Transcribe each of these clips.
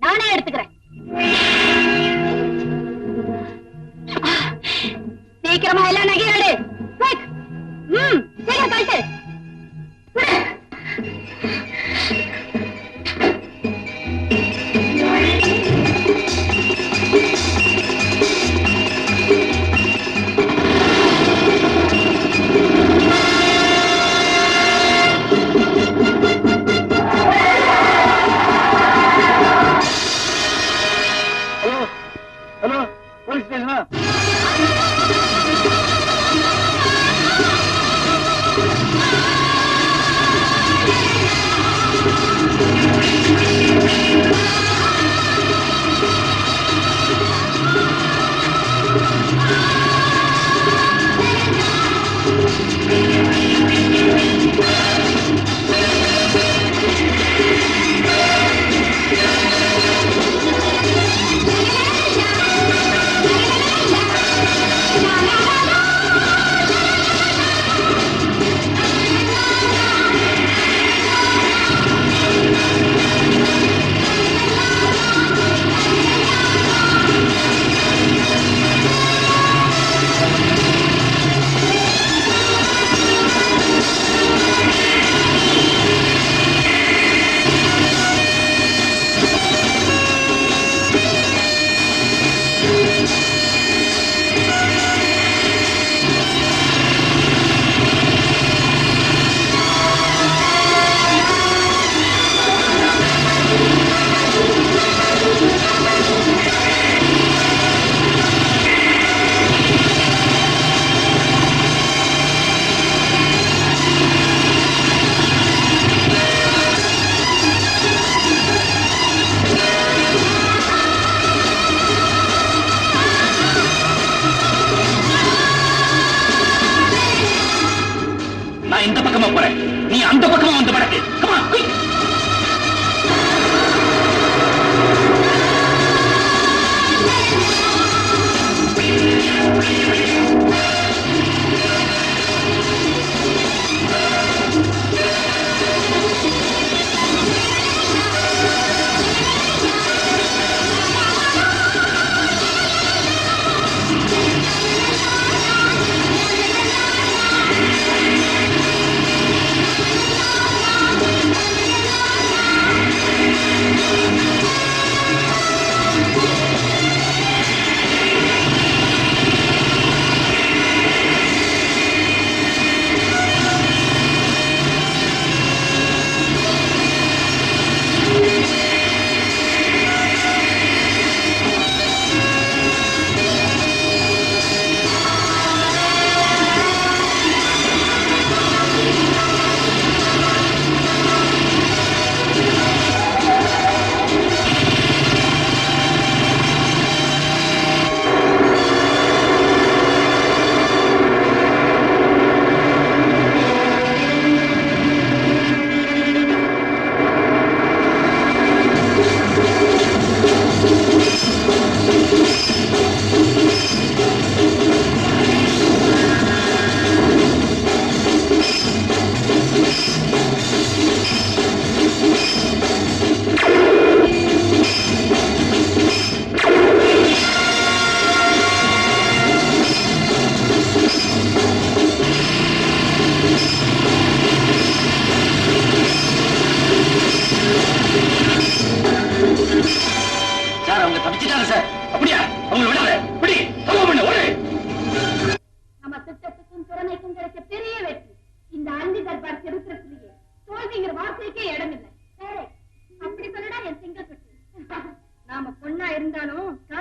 நானே எடுத்துக்கிறேன். சீக்கிரமா எல்லாம் நகையாடு. சீக்கிரம் கழிச்சு.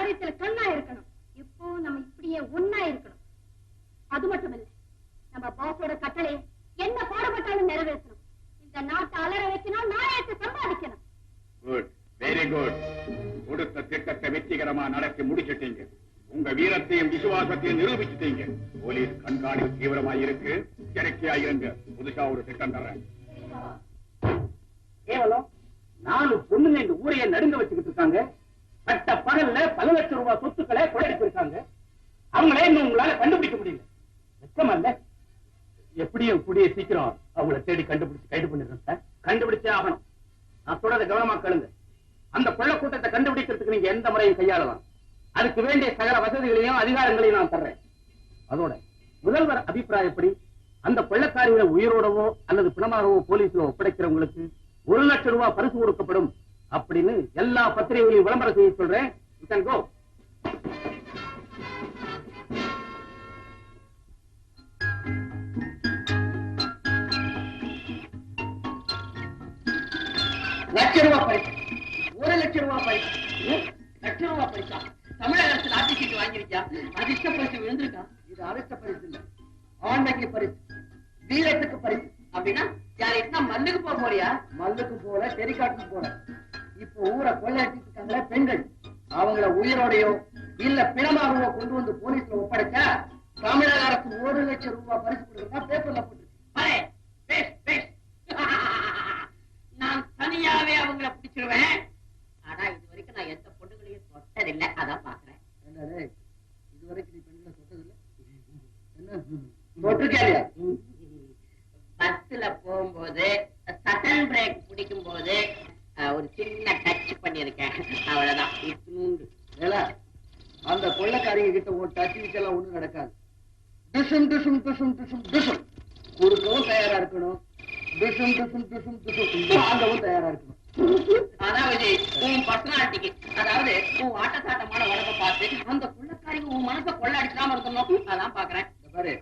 காரியத்துல கண்ணா இருக்கணும். இப்போ நம்ம இப்படியே ஒன்னா இருக்கணும். அது மட்டும் இல்ல, நம்ம பாஸோட கட்டளை என்ன பாடுபட்டாலும் நிறைவேற்றணும். இந்த நாட்டை அலற வைக்கணும், நாயத்தை சம்பாதிக்கணும். Good, very good. கொடுத்த திட்டத்தை வெற்றிகரமா நடத்தி முடிச்சிட்டீங்க. உங்க வீரத்தையும் விசுவாசத்தையும் நிரூபிச்சுட்டீங்க. போலீஸ் கண்காணிப்பு தீவிரமாயிருக்கு. எச்சரிக்கையாயிருங்க. புதுசா ஒரு திட்டம் தர்றேன். கேவலம் 4 பொண்ணுங்க இந்த ஊரைய நடுங்க வச்சுக்கிட்டு இருக்காங்க. பட்ட பகல்ல பல லட்சம் ரூபாய் சொத்துக்களை கொள்ளையடிச்சிருக்காங்க. அவங்களே இன்னும் உங்களால கண்டுபிடிக்க முடியல. வெச்சமல்ல, எப்படியும் கூடிய சீக்கிரம் அவங்கள தேடி கண்டுபிடிச்சு கைது பண்ணிடுறேன் சார். கண்டுபிடிச்சே ஆகணும். நான் சொல்றதை கவனமா கேளுங்க. அந்த கொள்ள கூட்டத்தை கண்டுபிடிக்கிறதுக்கு நீங்க எந்த முறையும் கையாளலாம். அதுக்கு வேண்டிய சகல வசதிகளையும் அதிகாரங்களையும் நான் தர்றேன். அதோட முதல்வர் அபிப்பிராயப்படி அந்த கொள்ளக்காரிகளை உயிரோடவோ அல்லது பிணமாகவோ போலீஸ்ல ஒப்படைக்கிறவங்களுக்கு 1 லட்சம் ரூபாய் பரிசு கொடுக்கப்படும் அப்படின்னு எல்லா பத்திரிகைகளையும் விளம்பரம் செய்ய சொல்றேன். You can go. லட்சம் ரூபாய் பரிசு, 1 லட்சம் ரூபாய் பரிசு, லட்சம் ரூபாய் பரிசா? தமிழக அரசு லாட்டரி சீட்டு வாங்கிருக்கா? அதிர்ஷ்ட பரிசு விழுந்திருக்கா? இது அதிர்ஷ்ட பரிசு இல்ல, ஆண்மைக்கு பரிசு, வீரத்துக்கு பரிசு. அப்படின்னா யாருன்னா மல்லுக்கு போக போறியா? மல்லுக்கு போல, தெரிக்காட்டுக்கு போல. இப்ப ஊரை கொள்ளையடிச்சிட்டு இருக்காங்களே பெண்கள், அவங்கள உயிரோடையோ இல்ல பிணமாகவோ கொண்டு வந்து போலீஸ்ல ஒப்படைச்சா தமிழக அரசு 1 லட்சம் ரூபாய் பரிசு கொடுக்கறதா பேப்பர்ல போட்டு. நான் தனியாவே அவங்கள பிடிச்சிருவேன். ஆனா இது வரைக்கும் நான் எந்த பொண்ணுகளையும் தொட்டதில்லை. அதான் பாக்குறேன். இது வரைக்கும் நீ பெண்களை தொட்டதில்லை? தொட்டிருக்கா? பஸ்ல போகும்போது சடன் பிரேக் பிடிக்கும் போது ஒரு சின்ன டச் பண்ணிருக்கேன். அவ்வளவுதான். அந்த கொள்ளைக்காரிங்க கிட்ட ஒரு டச் எல்லாம் ஒண்ணும் நடக்காது. டிசும் டிசும் டிசும் டிசும் டிசும் குறுக்கவும் தயாரா இருக்கணும். டிசும் டிசும் டிசும் டிசும் வாங்கவும் தயாரா இருக்கணும். அதாவது உன் பர்சனாலிட்டிக்கு, அதாவது உன் ஆட்டசாட்டமான உடம்ப பார்த்து அந்த கொள்ளைக்காரிங்க உன் மனசை கொள்ள அடிக்காம இருக்கணும். அதான் பாக்குறேன். பாரு,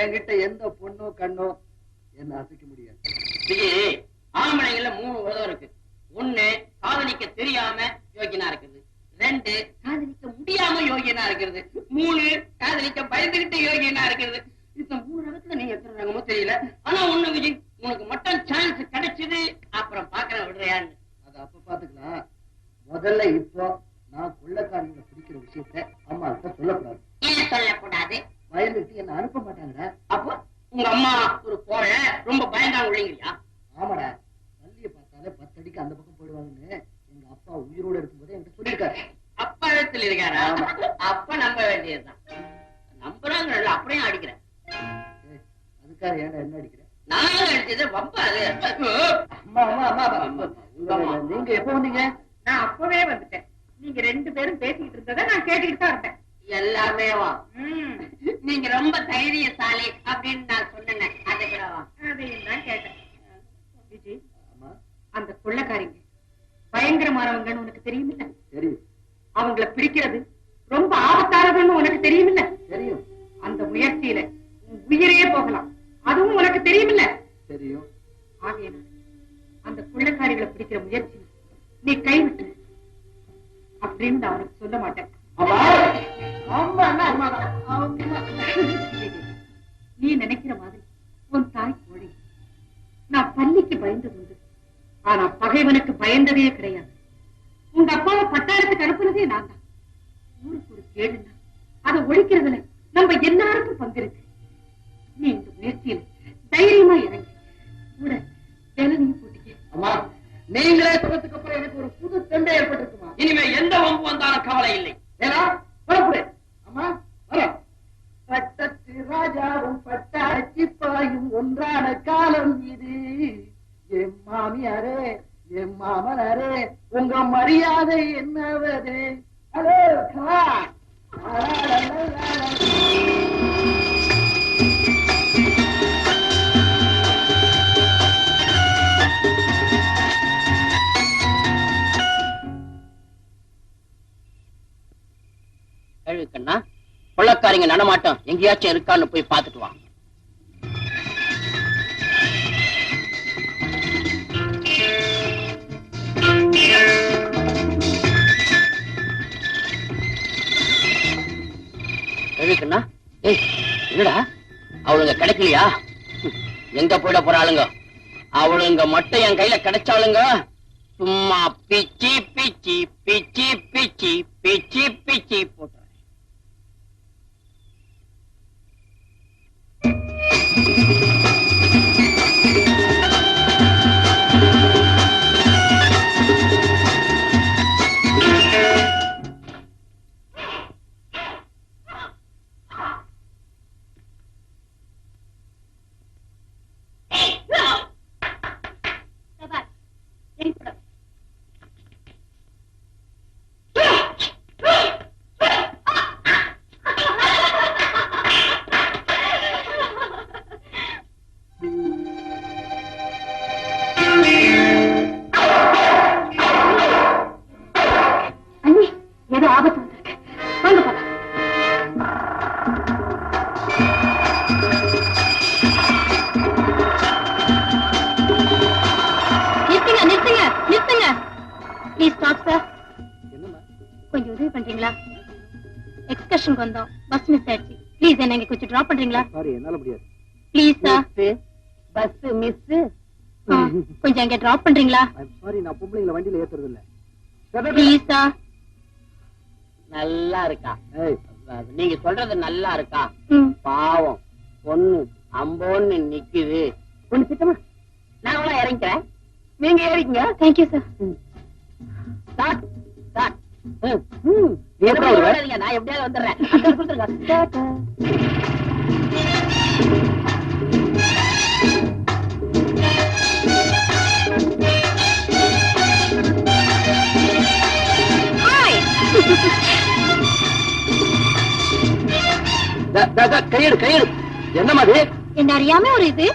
என்கிட்ட எந்த பொண்ணோ கண்ணோ என்ன அசைக்க முடியாது. ஆம்பளைங்கள 3 விதம் இருக்கு. 1 காதலிக்க தெரியாம யோகியனா இருக்குது. 2 காதலிக்க முடியாம யோகியனா இருக்கிறது. 3 காதலிக்க பயந்துகிட்டு யோகியனா இருக்கிறது. இந்த 3 இடத்துல நீங்க எத்தனை ரகமோ தெரியல. ஆனா ஒண்ணு விஜய், உனக்கு மட்டும் சான்ஸ் கிடைச்சது. அப்புறம் பாக்குறேன் விடுறியான்னு. அது அப்ப பாத்துக்கலாம். முதல்ல இப்போ நான் கொள்ளைக்காரங்களை பிடிக்கிற விஷயத்த அம்மா கிட்ட சொல்லக்கூடாது. ஏன் சொல்லக்கூடாது? வயலுக்கு என்ன அனுப்ப மாட்டாங்கடா. அப்போ உங்க அம்மா ஒரு போற ரொம்ப பயந்தாங்க இல்லைங்கய்யா? ஆமாடா, பள்ளியை பார்த்தாலே 10 அடிக்கு அந்த பக்கம் போயிடுவாங்கன்னு எங்க அப்பா உயிரோட இருக்கும்போதே என்கிட்ட சொல்லியிருக்காரு. அப்பா இடத்துல இருக்காரா? அப்ப நம்ப வேண்டியதுதான். நம்புறாங்க, அப்படியே அடிக்கிறேன். அதுக்காக ஏன்டா என்ன அடிக்கிறேன்? நான் அடிச்சது வம்பாது. நீங்க எப்ப வந்தீங்க? நான் அப்பவே வந்துட்டேன். நீங்க 2 பேரும் பேசிக்கிட்டு இருந்ததை நான் கேட்டுக்கிட்டு தான் இருந்தேன். எல்லாமே நீங்க ரொம்ப தைரியசாலி அப்படின்னு நான் சொன்னேன். அதை கூடவா? அதையும் தான் கேட்டேன். விஜய், அந்த கொள்ளைக்காரிங்க பயங்கரமானவங்கன்னு உனக்கு தெரியுமில்ல? தெரியும். அவங்கள பிடிக்கிறது ரொம்ப ஆபத்தானதுன்னு உனக்கு தெரியுமில்ல? தெரியும். அந்த முயற்சியில உயிரையே போகலாம். அதுவும் உனக்கு தெரியுமில்ல? தெரியும். ஆகையினா அந்த கொள்ளைக்காரிகளை பிடிக்கிற முயற்சி நீ கைவிட்டு அப்படின்னு நான் உனக்கு சொல்ல மாட்டேன். நீ நினைக்கிற மாதிரி உன் தாய் கோழி. நான் பள்ளிக்கு பயந்தது உண்டு, ஆனா பகைவனுக்கு பயந்ததே கிடையாது. உங்க அப்பாவை பட்டாளத்துக்கு அனுப்புனதே நான் தான். ஊருக்கு ஒரு கேடுன்னா அதை ஒழிக்கிறதுல நம்ம எல்லாருக்கும் பங்கு இருக்கு. நீ இந்த முயற்சியில தைரியமா இறங்கி கூட வேலையும் போட்டிக்க. அம்மா, நீங்களே சொன்னதுக்கு அப்புறம் எனக்கு ஒரு புது தண்டை ஏற்பட்டிருக்குமா? இனிமே எந்த வம்பு வந்தாலும் கவலை இல்லை. ஏன்னா புறப்படு. அம்மா வர. பட்டத்து ராஜாவும் பட்டாச்சி பாயும் ஒன்றான காலம் இது. என் மாமியாரே, என் மாமனாரே, உங்க மரியாதை என்னவது? ஹலோ கண்ணா, கொள்ளக்காரிங்க நடமாட்டம் எங்கேயாச்சும் இருக்கான்னு போய் பார்த்துட்டு வா. இருக்குன்னா ஏய் என்னடா அவளுங்க கிடைக்கலையா? எங்க போயிட போறாளுங்க? அவளுங்க மட்டும் என் கையில கிடைச்சாளுங்க சும்மா பிச்சி பிச்சி பிச்சி பிச்சி பிச்சி பிச்சி போட்டு வந்தோம். பஸ் மிஸ் ஆயிடுச்சு. ப்ளீஸ் என்ன இங்க கொஞ்சம் டிராப் பண்றீங்களா? சாரி, என்னால முடியாது. Please sir. Bus miss. கொஞ்சம் இங்க டிராப் பண்றீங்களா? ஐ அம் சாரி, நான் பொம்பளைங்கள வண்டியில ஏத்துறது இல்ல. Please sir. நல்லா இருக்கா? நீங்க சொல்றது நல்லா இருக்கா? பாவம் பொண்ணு அம்போன்னு நிக்குது. ஒண்ணு திட்டமா நான் கூட இறங்கிக்கிறேன், நீங்க ஏறிக்கங்க. Thank you sir. நான் எப்படியாவது வந்துடுறேன். கையெடு கையெடு. என்ன மாதிரி என்ன அறியாம ஒரு இது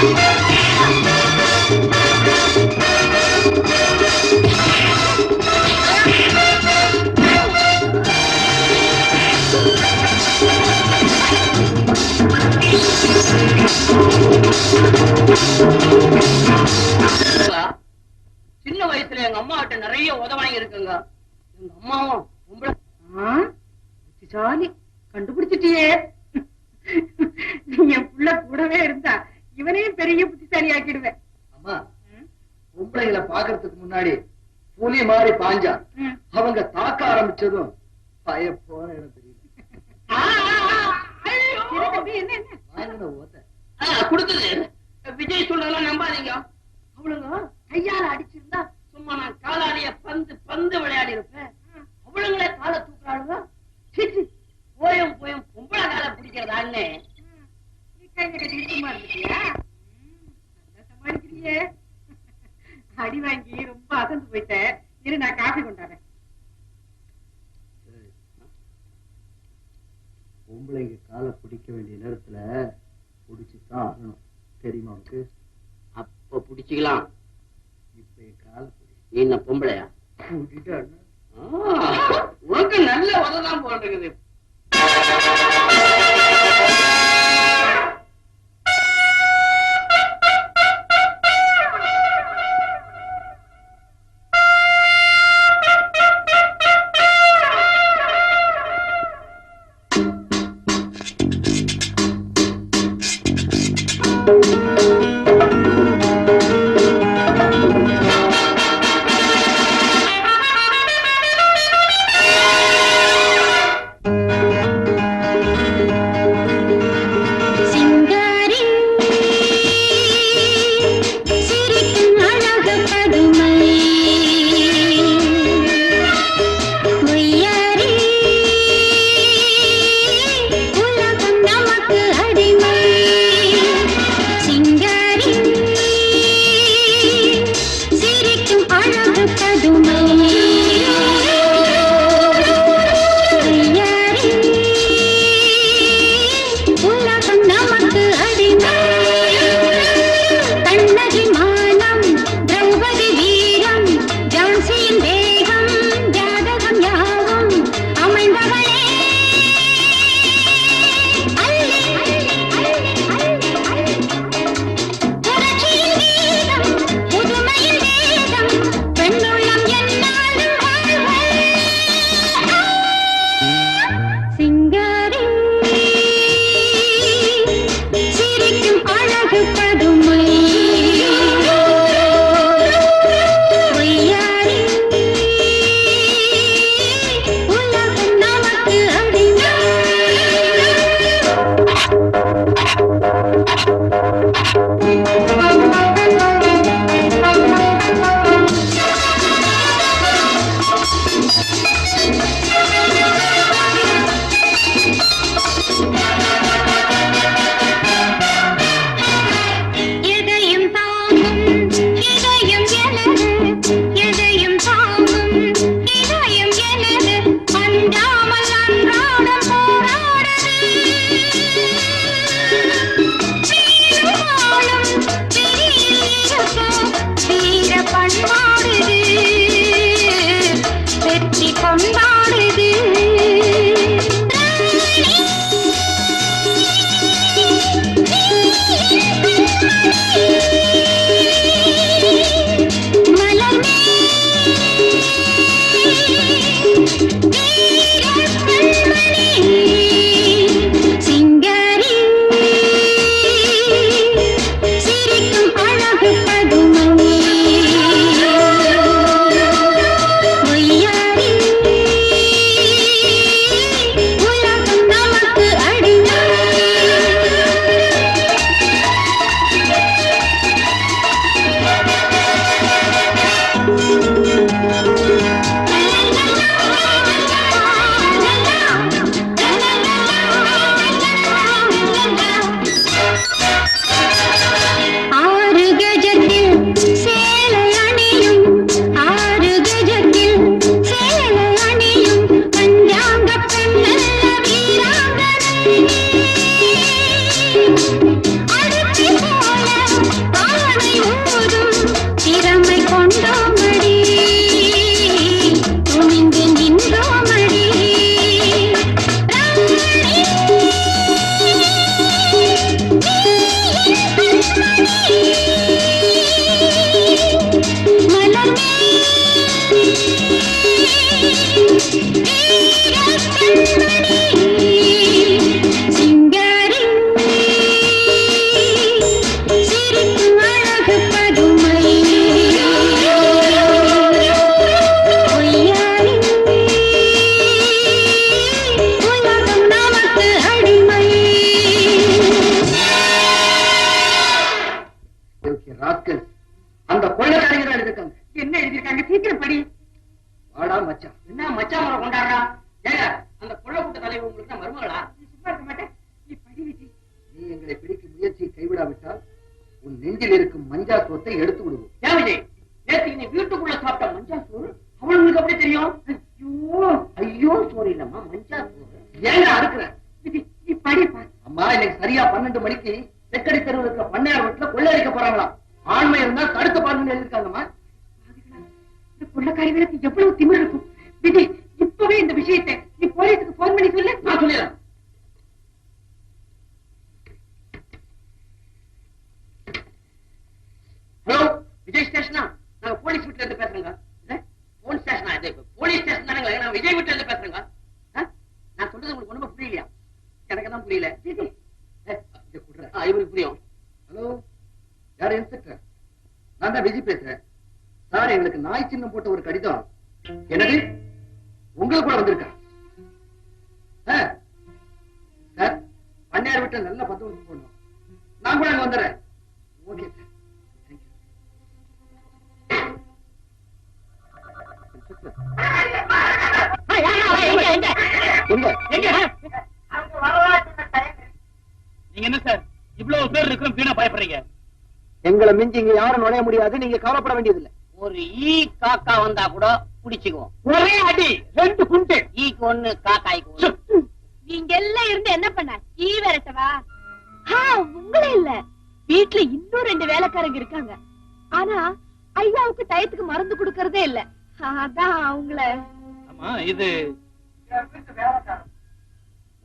சின்ன வயசுல எங்க அம்மா கிட்ட நிறைய உதவாங்கி இருக்குங்க. எங்க அம்மாவும் ஜாலி கண்டுபிடிச்சிட்டியே. என் புள்ள கூடவே இருந்தா இவனையும் பெரிய புத்திசாலி ஆக்கிடுவேன். அம்மா, பொம்பளைங்களை பாக்குறதுக்கு முன்னாடி புலி மாதிரி பாஞ்சா அவங்க தாக்க ஆரம்பிச்சதும் பய போன இடம் தெரியல. கொடுத்தது விஜய் சொல்றதெல்லாம் நம்பாதீங்க. அவளுங்க கையால அடிச்சிருந்தா சும்மா நான் காலாடிய பந்து பந்து விளையாடி இருப்பேன். அவளுங்களே காலை தூக்குறாளுங்க. போயும் போயும் பொம்பளை காலை பிடிக்கிறதான்னு சமாளிக்கிறியே. அடி வாங்கி ரொம்ப அசந்து போயிட்ட. இரு, நான் காஃபி கொண்டாடுறேன். பொம்பளைங்க காலை பிடிக்க வேண்டிய நேரத்துல பிடிச்சுதான் ஆகணும். தெரியுமா உனக்கு? அப்ப பிடிச்சிக்கலாம். இப்ப என் காலை நீ என்ன பொம்பளையா? கூட்டிட்டு உனக்கு நல்ல உததான் போன்றது. See கொள்ளைக்காரங்க தான் எழுதிருக்காங்க. என்ன எழுதிருக்காங்க? சீக்கிரம் படி. வாடா மச்சான். என்ன மச்சான் முறை கொண்டாடுறா? ஏங்க அந்த கொள்ளக்கூட்ட தலைவர் உங்களுக்கு தான் மருமகளா? நீ சும்மா இருக்க மாட்டேன். நீ படி விஜய். நீ எங்களை பிடிக்கும் முயற்சியை கைவிடாவிட்டால் உன் நெஞ்சில் இருக்கும் மஞ்சா சோத்தை எடுத்து விடுவோம். ஏன் விஜய், நேற்று நீ வீட்டுக்குள்ள சாப்பிட்ட மஞ்சா சோறு அவளுக்கு எப்படி தெரியும்? ஐயோ ஐயோ, சோறு இல்லம்மா, மஞ்சா சோறு. ஏங்க அறுக்கிற? விஜய், நீ படிப்பா. அம்மா, இன்னைக்கு சரியா 12 மணிக்கு தெக்கடி தெருவில் இருக்கிற பண்ணையார் வீட்டுல கொள்ளையடிக்க போறாங்களாம். ஆண்மை இருந்தா தடுத்து பாருங்கன்னு எழுதிருக்காங்கம்மா. இந்த கொள்ளைக்காரிகளுக்கு எவ்வளவு திமிர் இருக்கும். விஜய், இப்பவே இந்த விஷயத்தை நீ போலீஸுக்கு போன் பண்ணி சொல்லு. நான் சொல்லிடுறேன். ஹலோ, விஜய் ஸ்டேஷனா? நாங்க போலீஸ் வீட்டுல இருந்து பேசுறேங்க. போலீஸ் ஸ்டேஷனா? இது போலீஸ் ஸ்டேஷன் தானே. நான் விஜய் வீட்டுல இருந்து பேசுறேங்க. நான் சொல்றது உங்களுக்கு ஒண்ணுமே புரியலையா? எனக்கு தான் புரியல. இவருக்கு புரியும். ஹலோ, யார்? இன்ஸ்பெக்டர். நான் தான் விஜய் பேசுறேன். சார், எங்களுக்கு நாய் சின்னம் போட்ட ஒரு கடிதம். என்னது? உங்களுக்கு கூட வந்திருக்கா? சார், பண்ணையார் வீட்டுல நல்ல பந்தோபஸ்து போடணும். நான் கூட அங்க வந்துடுறேன். ஓகே சார், நீங்க என்ன சார் இவ்வளவு பேர் இருக்கிறோம் வீணா பயப்படுறீங்க? எங்களை மிஞ்சி இங்க யாரும் நுழைய முடியாது. நீங்க கவலைப்பட வேண்டியதில்லை. ஒரு ஈ காக்கா வந்தா கூட பிடிச்சுக்குவோம். ஒரே அடி 2 குண்டு. ஈக்கு 1, காக்காய்க்கு 1. நீங்க எல்லாம் இருந்து என்ன பண்ண? ஈ விரட்டவா? உங்களே இல்ல, வீட்டுல இன்னும் 2 வேலைக்காரங்க இருக்காங்க. ஆனா ஐயாவுக்கு டயத்துக்கு மருந்து கொடுக்கறதே இல்ல. அதான் அவங்கள. ஆமா, இது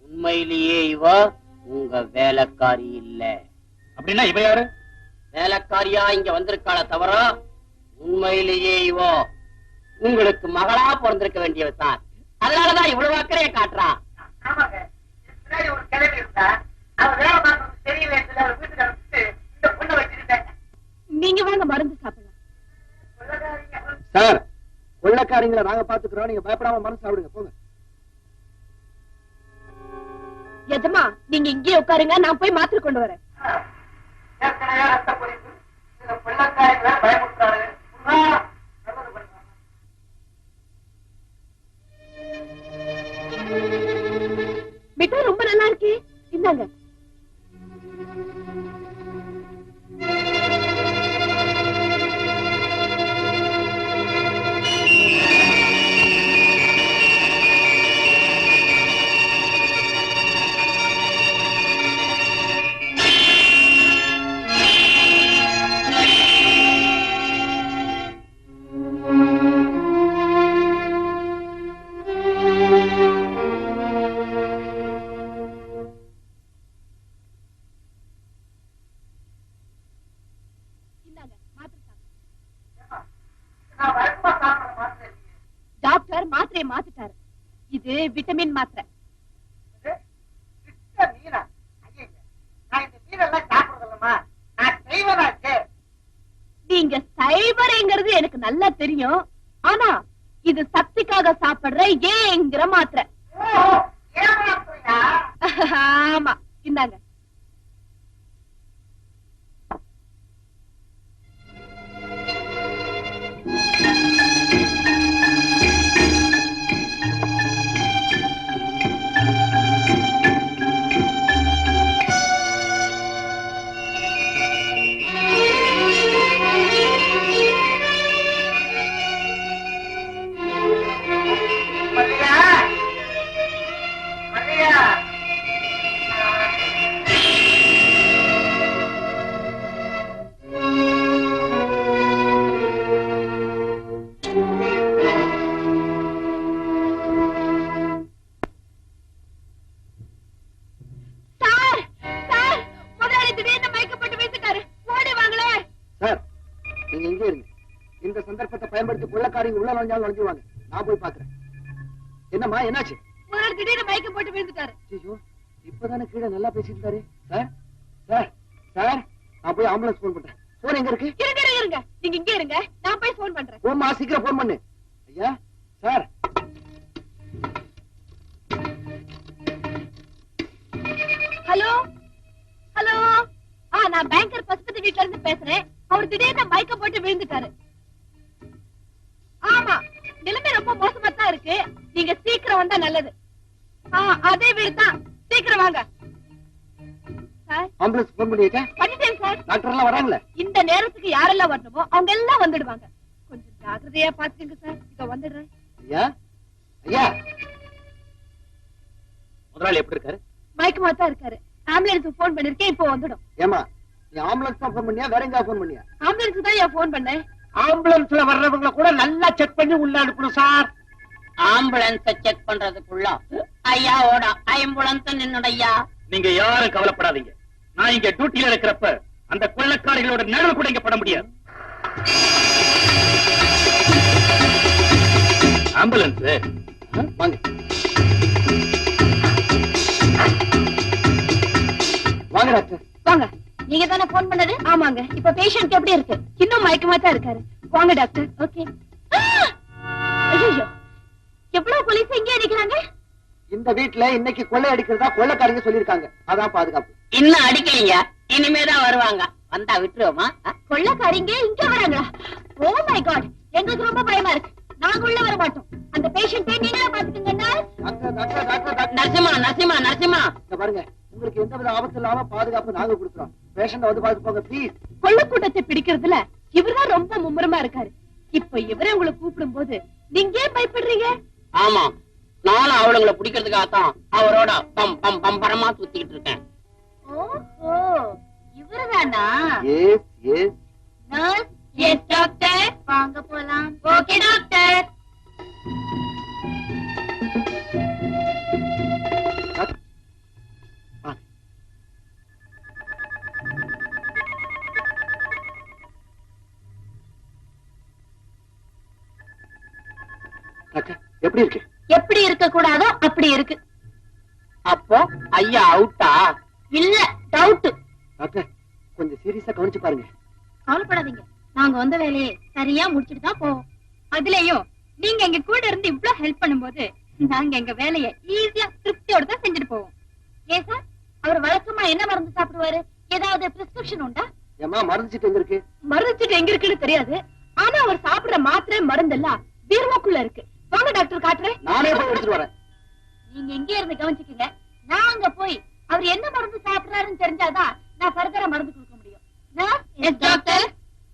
உண்மையிலேயே இவ உங்க வேலைக்காரி இல்ல. அப்படின்னா இவ யாரு? வேலைக்காரியா இங்க வந்திருக்காள தவிர உண்மையிலேயே இவோ உங்களுக்கு மகளா பிறந்திருக்க வேண்டியவ தான். அதனாலதான் இவ்வளவு அக்கறையை காட்டுறா. நீங்க வாங்க மருந்து சாப்பிடலாம். சார், கொள்ளைக்காரங்களை நாங்க பாத்துக்கிறோம். நீங்க பயப்படாம மனசு சாப்பிடுங்க. போங்க. எஜமா, நீங்க இங்கே உட்காருங்க, நான் போய் மாத்திரை கொண்டு வரேன். மிட்டாய் ரொம்ப நல்லா இருக்கு, இந்தாங்க. டாக்டர் மாத்திரையை மாத்திட்டாரு. இது விட்டமின் மாத்திரை. நீங்க சைவரைங்கிறது எனக்கு நல்லா தெரியும். ஆனா இது சக்திக்காக சாப்பிடுற ஏங்கிற மாத்திரை. ஆமா, இந்தாங்க. பயன்படுத்தி கொள்ளக்காரங்க உள்ள நுழைஞ்சாலும் நுழைஞ்சுவாங்க. நான் போய் பாக்குறேன். என்னம்மா, என்னாச்சு? முதல்ல திடீர்னு மயக்கம் போட்டு விழுந்துட்டாரு. ஐயோ, இப்பதானே கீழே நல்லா பேசிட்டு இருந்தாரு. சார் சார் சார், நான் போய் ஆம்புலன்ஸ் போன் பண்றேன். போன் எங்க இருக்கு? இருங்க, நீங்க இங்கே இருங்க, நான் போய் போன் பண்றேன். போம்மா, சீக்கிரம் போன் பண்ணு. ஐயா சார். ஹலோ ஹலோ, நான் பேங்கர் பசுபதி வீட்ல இருந்து பேசுறேன். அவர் திடீர்னு மயக்கம் போட்டு விழுந்துட்டாரு. ஆமா, நிலைமை ரொம்ப மோசமா தான் இருக்கு. நீங்க சீக்கிரம் வந்தா நல்லது. அதே வீடு தான், சீக்கிரம் வாங்க. ஆம்புலன்ஸ் போன் பண்ணிட்டா? பண்ணிட்டேன் சார். டாக்டர் எல்லாம் வராங்களே? இந்த நேரத்துக்கு யாரெல்லாம் வரணுமோ அவங்க எல்லாம் வந்துடுவாங்க. கொஞ்சம் ஜாக்கிரதையா பாத்துக்கங்க சார். இத வந்துடுறேன். ஐயா ஐயா, முதலாளி எப்படி இருக்காரு? மயக்கமா தான் இருக்காரு. ஆம்புலன்ஸ் போன் பண்ணிருக்கேன், இப்போ வந்துடும். ஏமா நீ ஆம்புலன்ஸ் தான் போன் பண்ணியா, வேற எங்க போன் பண்ணியா? ஆம்புலன்ஸ் தான் போன் பண்ணேன். ஆம்புலன்ஸ்ல வர்றவங்கள கூட நல்லா செக் பண்ணி உள்ள அனுப்பணும் சார். ஆம்புலன்ஸ செக் பண்றதுக்குள்ள ஐயாவோட ஆம்புலன்ஸ் நின்னுடையா. நீங்க யாரும் கவலைப்படாதீங்க. நான் இங்க டியூட்டில இருக்கிறப்ப அந்த கொள்ளக்காரிகளோட நிழல் கூட இங்க பட முடியாது. ஆம்புலன்ஸ் வாங்க வாங்க டாக்டர். வாங்க. நீங்க தானே போன் பண்ணது? ஆமாங்க. இப்ப பேஷண்ட் எப்படி இருக்கு? இன்னும் மயக்கமா தான் இருக்காரு. வாங்க டாக்டர். ஓகே. ஐயோ, எவ்வளவு போலீஸ் இங்கே நிக்கிறாங்க. இந்த வீட்டுல இன்னைக்கு கொள்ளை அடிக்கிறதா கொள்ளைக்காரங்க சொல்லிருக்காங்க. அதான் பாதுகாப்பு. இன்னும் அடிக்கலீங்க, இனிமேதான் வருவாங்க. வந்தா விட்டுருவோமா? கொள்ளைக்காரங்க இங்க வராங்களா? ஓ மை காட், எங்களுக்கு ரொம்ப பயமா இருக்கு. நாங்க உள்ள வர மாட்டோம். அந்த பேஷண்ட்டை நீங்களே பாத்துக்கங்க. நரசிம்மா நரசிம்மா நரசிம்மா, இங்க பாருங்க, உங்களுக்கு எந்த வித ஆபத்து இல்லாம பாதுகாப்பு நாங்க கொடுக்குறோம். பேஷண்ட் வந்து பாத்து போங்க ப்ளீஸ். கொள்ளைக்கூட்டத்தை பிடிக்கிறதுல இவர்தான் ரொம்ப மும்முரமா இருக்காரு. இப்ப இவரே உங்களை கூப்பிடும் போது நீங்க ஏன் பயப்படுறீங்க? ஆமா, நானும் அவளுங்களை பிடிக்கிறதுக்காகத்தான் அவரோட பம் பம் பம்பரமா சுத்திக்கிட்டு இருக்கேன். ஓஹோ, இவர்தானா? Yes yes. Nurse. Yes doctor. வாங்க போலாம். Okay doctor. எப்படி இருக்கு? எப்படி இருக்க கூடாதோ அப்படி இருக்கு. அப்போ ஐயா அவுட்டா? இல்ல, டவுட். டாக்டர் கொஞ்சம் சீரியஸா கவனிச்சு பாருங்க. கவலைப்படாதீங்க, நாங்க வந்த வேலையை சரியா முடிச்சுட்டு தான் போவோம். அதுலயும் நீங்க எங்க கூட இருந்து இவ்வளவு ஹெல்ப் பண்ணும்போது நாங்க எங்க வேலையை ஈஸியா திருப்தியோட தான் செஞ்சுட்டு போவோம். ஏன் சார், அவர் வழக்கமா என்ன மருந்து சாப்பிடுவாரு? ஏதாவது பிரிஸ்கிரிப்ஷன் உண்டா? ஏமா மருந்து சீட்டு எங்க இருக்கு? மருந்து சீட்டு எங்க இருக்குன்னு தெரியாது. ஆனா அவர் சாப்பிடுற மாத்திரை மருந்து எல்லாம் பீரோக்குள்ள இருக்கு. வாங்க டாக்டர், காட்டுறேன். நானே போய் எடுத்துட்டு வரேன். நீங்க இங்க இருந்து கவனிச்சுக்கங்க. நான் அங்க போய் அவர் என்ன மருந்து சாப்பிடுறாருன்னு தெரிஞ்சாதான் நான் ஃபர்தரா மருந்து கொடுக்க முடியும். Yes doctor.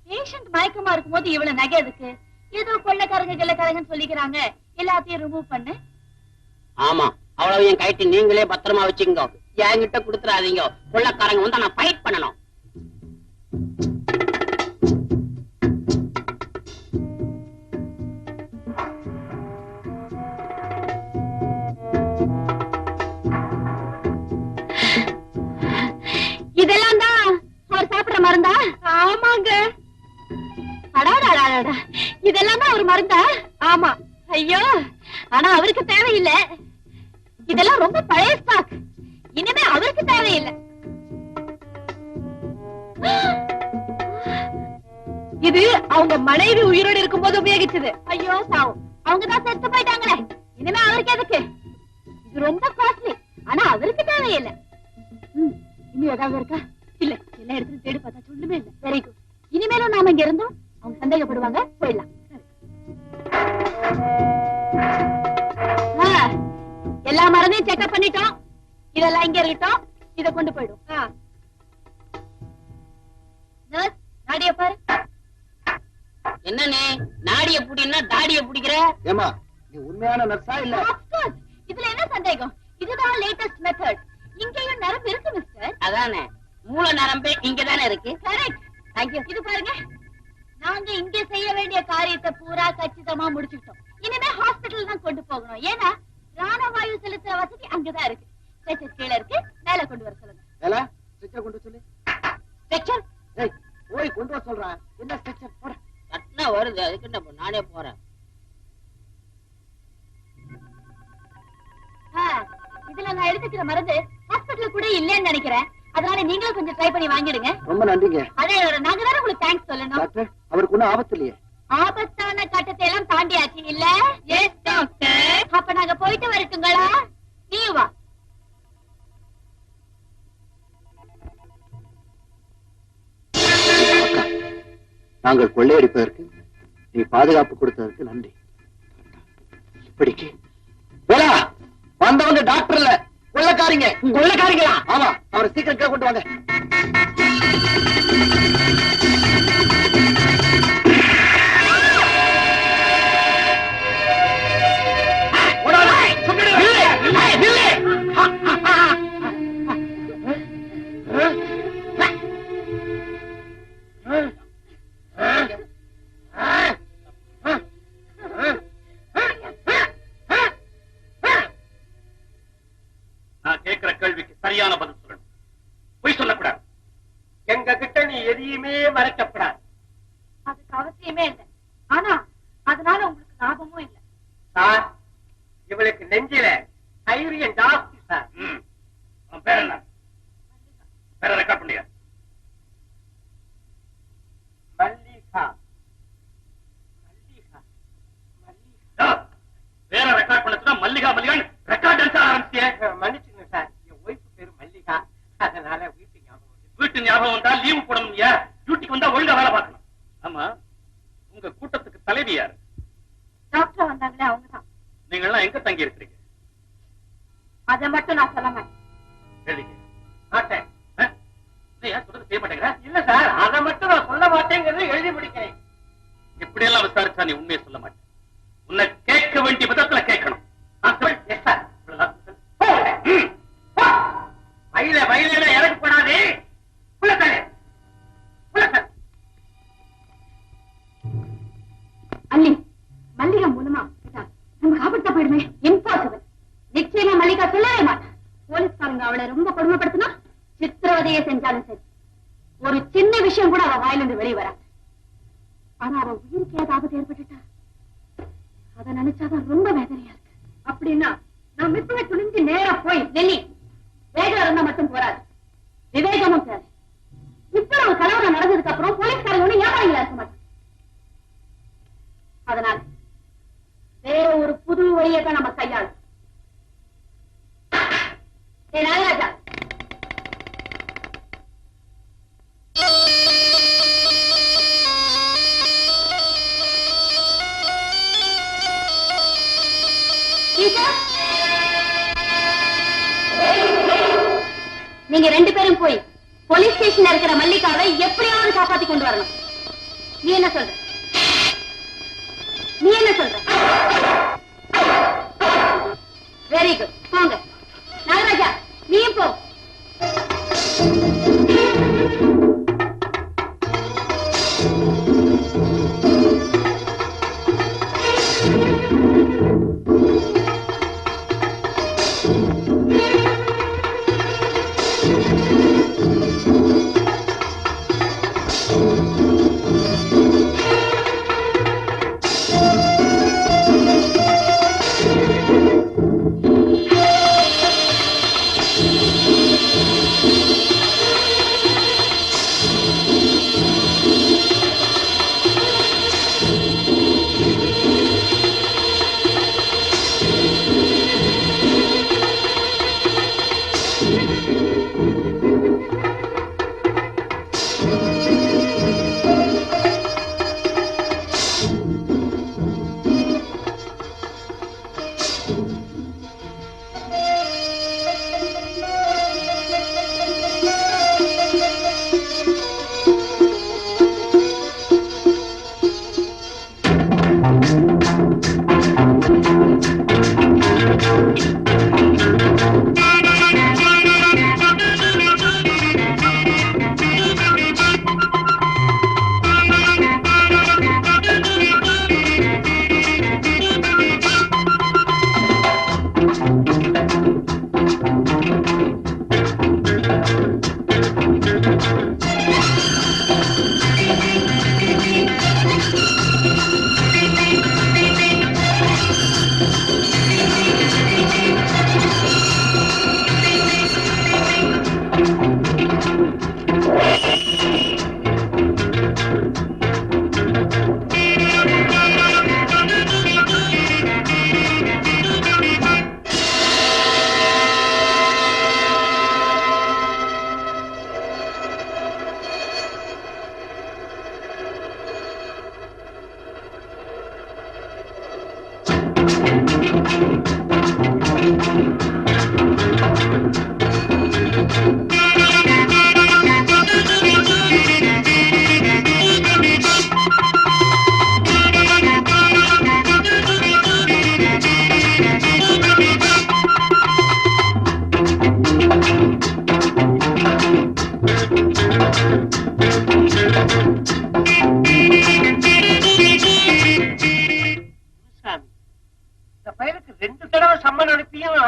பேஷண்ட் மயக்கமா இருக்கும்போது இவ்வளவு நகை எதுக்கு? ஏதோ கொள்ளைக்காரங்கன்னு சொல்லிக்கிறாங்க. எல்லாத்தையும் ரிமூவ் பண்ணு. ஆமா, அவ்வளவு என் கைட்டு நீங்களே பத்திரமா வச்சுக்கோ. என்கிட்ட கொடுத்துறாதீங்க. கொள்ளைக்காரங்க வந்து நான் ஃபைட் பண்ணணும். இதெல்லாம் தான் அவர் சாப்பிடுற மருந்தா? ஆமாங்க. அடாடாடாடா, இதெல்லாம் தான் அவர் மருந்தா? ஆமா. ஐயோ, ஆனா அவருக்கு தேவையில்லை. இதெல்லாம் ரொம்ப பழைய ஸ்டாக். இனிமே அவருக்கு தேவையில்லை. இது அவங்க மனைவி உயிரோடு இருக்கும்போது உபயோகிச்சது. ஐயோ சாவு, அவங்கதான் செத்து போயிட்டாங்களே. இனிமே அவருக்கு எதுக்கு? இது ரொம்ப காஸ்ட்லி. ஆனா அவருக்கு தேவையில்லை. இன்னும் ஏதாவது இருக்கா? இல்ல, எல்லா இடத்துலயும் தேடி பார்த்தா சொல்லுமே இல்ல. Very good. இனிமேலும் நாம இங்க இருந்தோம் அவங்க சந்தேகப்படுவாங்க. போயிடலாம். எல்லா மருந்தையும் செக்அப் பண்ணிட்டோம். இதெல்லாம் இங்க இருக்கட்டும். இத கொண்டு போயிடும். நர்ஸ், நாடிய பாரு. என்ன நீ நாடிய புடினா தாடிய புடிக்கிற? ஏமா நீ உண்மையான நர்ஸா இல்ல? இதுல என்ன சந்தேகம்? இதுதான் லேட்டஸ்ட் மெத்தட். இங்கேயும் நரம்பு இருக்கு மிஸ்டர். அதானே, மூல நரம்பே இங்கதானே இருக்கு. கரெக்ட். Thank you. இது பாருங்க, நாங்க இங்க செய்ய வேண்டிய காரியத்தை பூரா கச்சிதமா முடிச்சுட்டோம். இனிமே ஹாஸ்பிடல் தான் கொண்டு போகணும். ஏன்னா பிராணவாயு செலுத்துற வசதி அங்கதான் இருக்கு. ஸ்ட்ரெச்சர் கீழே இருக்கு, மேல கொண்டு வர சொல்லுங்க. வேல ஸ்ட்ரெச்சர் கொண்டு சொல்லு. ஸ்ட்ரெச்சர்? ஏய், போய் கொண்டு வர சொல்றேன். என்ன ஸ்ட்ரெச்சர்? போற கட்டினா வருது, அதுக்கு என்ன, நானே போறேன். இதுல நான் எடுத்துக்கிற மருந்து ஹாஸ்பிடல் கூட இல்லன்னு நினைக்கிறேன். அதனால நீங்களும் கொஞ்சம் ட்ரை பண்ணி வாங்கிடுங்க. ரொம்ப நன்றிங்க. அதே நாங்க தானே உங்களுக்கு தேங்க்ஸ் சொல்லணும். டாக்டர், அவருக்கு ஒன்னும் ஆபத்து இல்லையே? ஆபத்தான கட்டத்தை எல்லாம் தாண்டியாச்சு இல்ல? Yes doctor. அப்ப நாங்க போயிட்டு வரட்டுங்களா? நீ வா. நாங்கள் கொள்ளையடிப்பதற்கு நீ பாதுகாப்பு கொடுத்ததற்கு நன்றி. இப்படிக்கு வந்தவங்க டாக்டர் இல்ல, கொள்ளைக்காரிங்க. கொள்ளைக்காரிங்களா? ஆமா, அவரை சீக்கிரம் கொண்டு வாங்க. நான் கேட்கிற கேள்விக்கு சரியான பதில் சொல்லணும். பொய் சொல்லக்கூடாது. எங்க கிட்ட நீ எதையுமே மறைக்கப்படாது. அதுக்கு அவசியமே இல்லை. ஆனா அதனால உங்களுக்கு லாபமும் இல்லை. சார், இவளுக்கு நெஞ்சில தைரியம் ஜாஸ்தி சார். அவன் பேர் என்ன? பேரை ரெக்கார்ட் பண்ணியா? மல்லிகா. மல்லிகா மல்லிகா. பேரை ரெக்கார்ட் பண்ணா மல்லிகா மல்லிகான்னு ரெக்கார்ட் டான்ஸ் ஆரம்பிச்சிய. மன்னிச்சுங்க சார், என் ஒய்ஃப் பேரு மல்லிகா, அதனால வீட்டு ஞாபகம். வீட்டு ஞாபகம் வந்தா லீவு போடணும். டியூட்டிக்கு வந்தா ஒழுங்கா வேலை பார்க்கணும். ஆமா, உங்க கூட்டத்துக்கு தலைவி யாரு? டாக்டர் வந்தாங்களே அவங்கதான். நீங்க எல்லாம் எங்க தங்கி இருக்கிறீங்க? அதை மட்டும் நான் சொல்ல மாட்டேன். கேளுங்க. மாட்டேன். ஏன் சொல்றது செய்ய மாட்டேங்கிற? இல்ல சார், அதை மட்டும் நான் சொல்ல மாட்டேங்கிறது எழுதி முடிக்கிறேன். இப்படி எல்லாம் விசாரிச்சா நீ உண்மையை சொல்ல மாட்டேன். உன்னை கேட்க வேண்டிய விதத்துல கேட்கணும். வயல இறக்கு போடாதே. அல்லி, மல்லிகா மூலமா நம்ம காப்பாற்ற போயிடுமே. இம்பாசிபிள். நிச்சயமா மல்லிகா சொல்லவே மாட்டேன். போலீஸ்காரங்க அவளை ரொம்ப கொடுமைப்படுத்தினா சித்திரவதையை செஞ்சாலும் சரி, ஒரு சின்ன விஷயம் கூட அவ வாயிலிருந்து வெளியே வராது. ஆனா அவ உயிருக்கு ஏதாவது ஆபத்து ஏற்பட்டுட்டா அதை நினைச்சாதான் ரொம்ப வேதனையா இருக்கு. அப்படின்னா நான் இப்பவே துணிஞ்சு நேரா போய் நெல்லி வேகம் இருந்தா மட்டும் போராது, விவேகமும் தேவை. இப்ப நம்ம கலவரம் நடந்ததுக்கு அப்புறம் போலீஸ்காரங்க ஒண்ணு ஏமாளிகளா இருக்க மாட்டாங்க. அதனால வேற ஒரு புது வழியை தான் நம்ம கையாளும். நாகராஜா, நீங்க ரெண்டு பேரும் போய் போலீஸ் ஸ்டேஷன்ல இருக்கிற மல்லிகாவை எப்படியாவது காப்பாத்தி கொண்டு வரணும். நீ என்ன சொல்ற? வெரி குட், போங்க. நாகராஜா, நீயும் போ.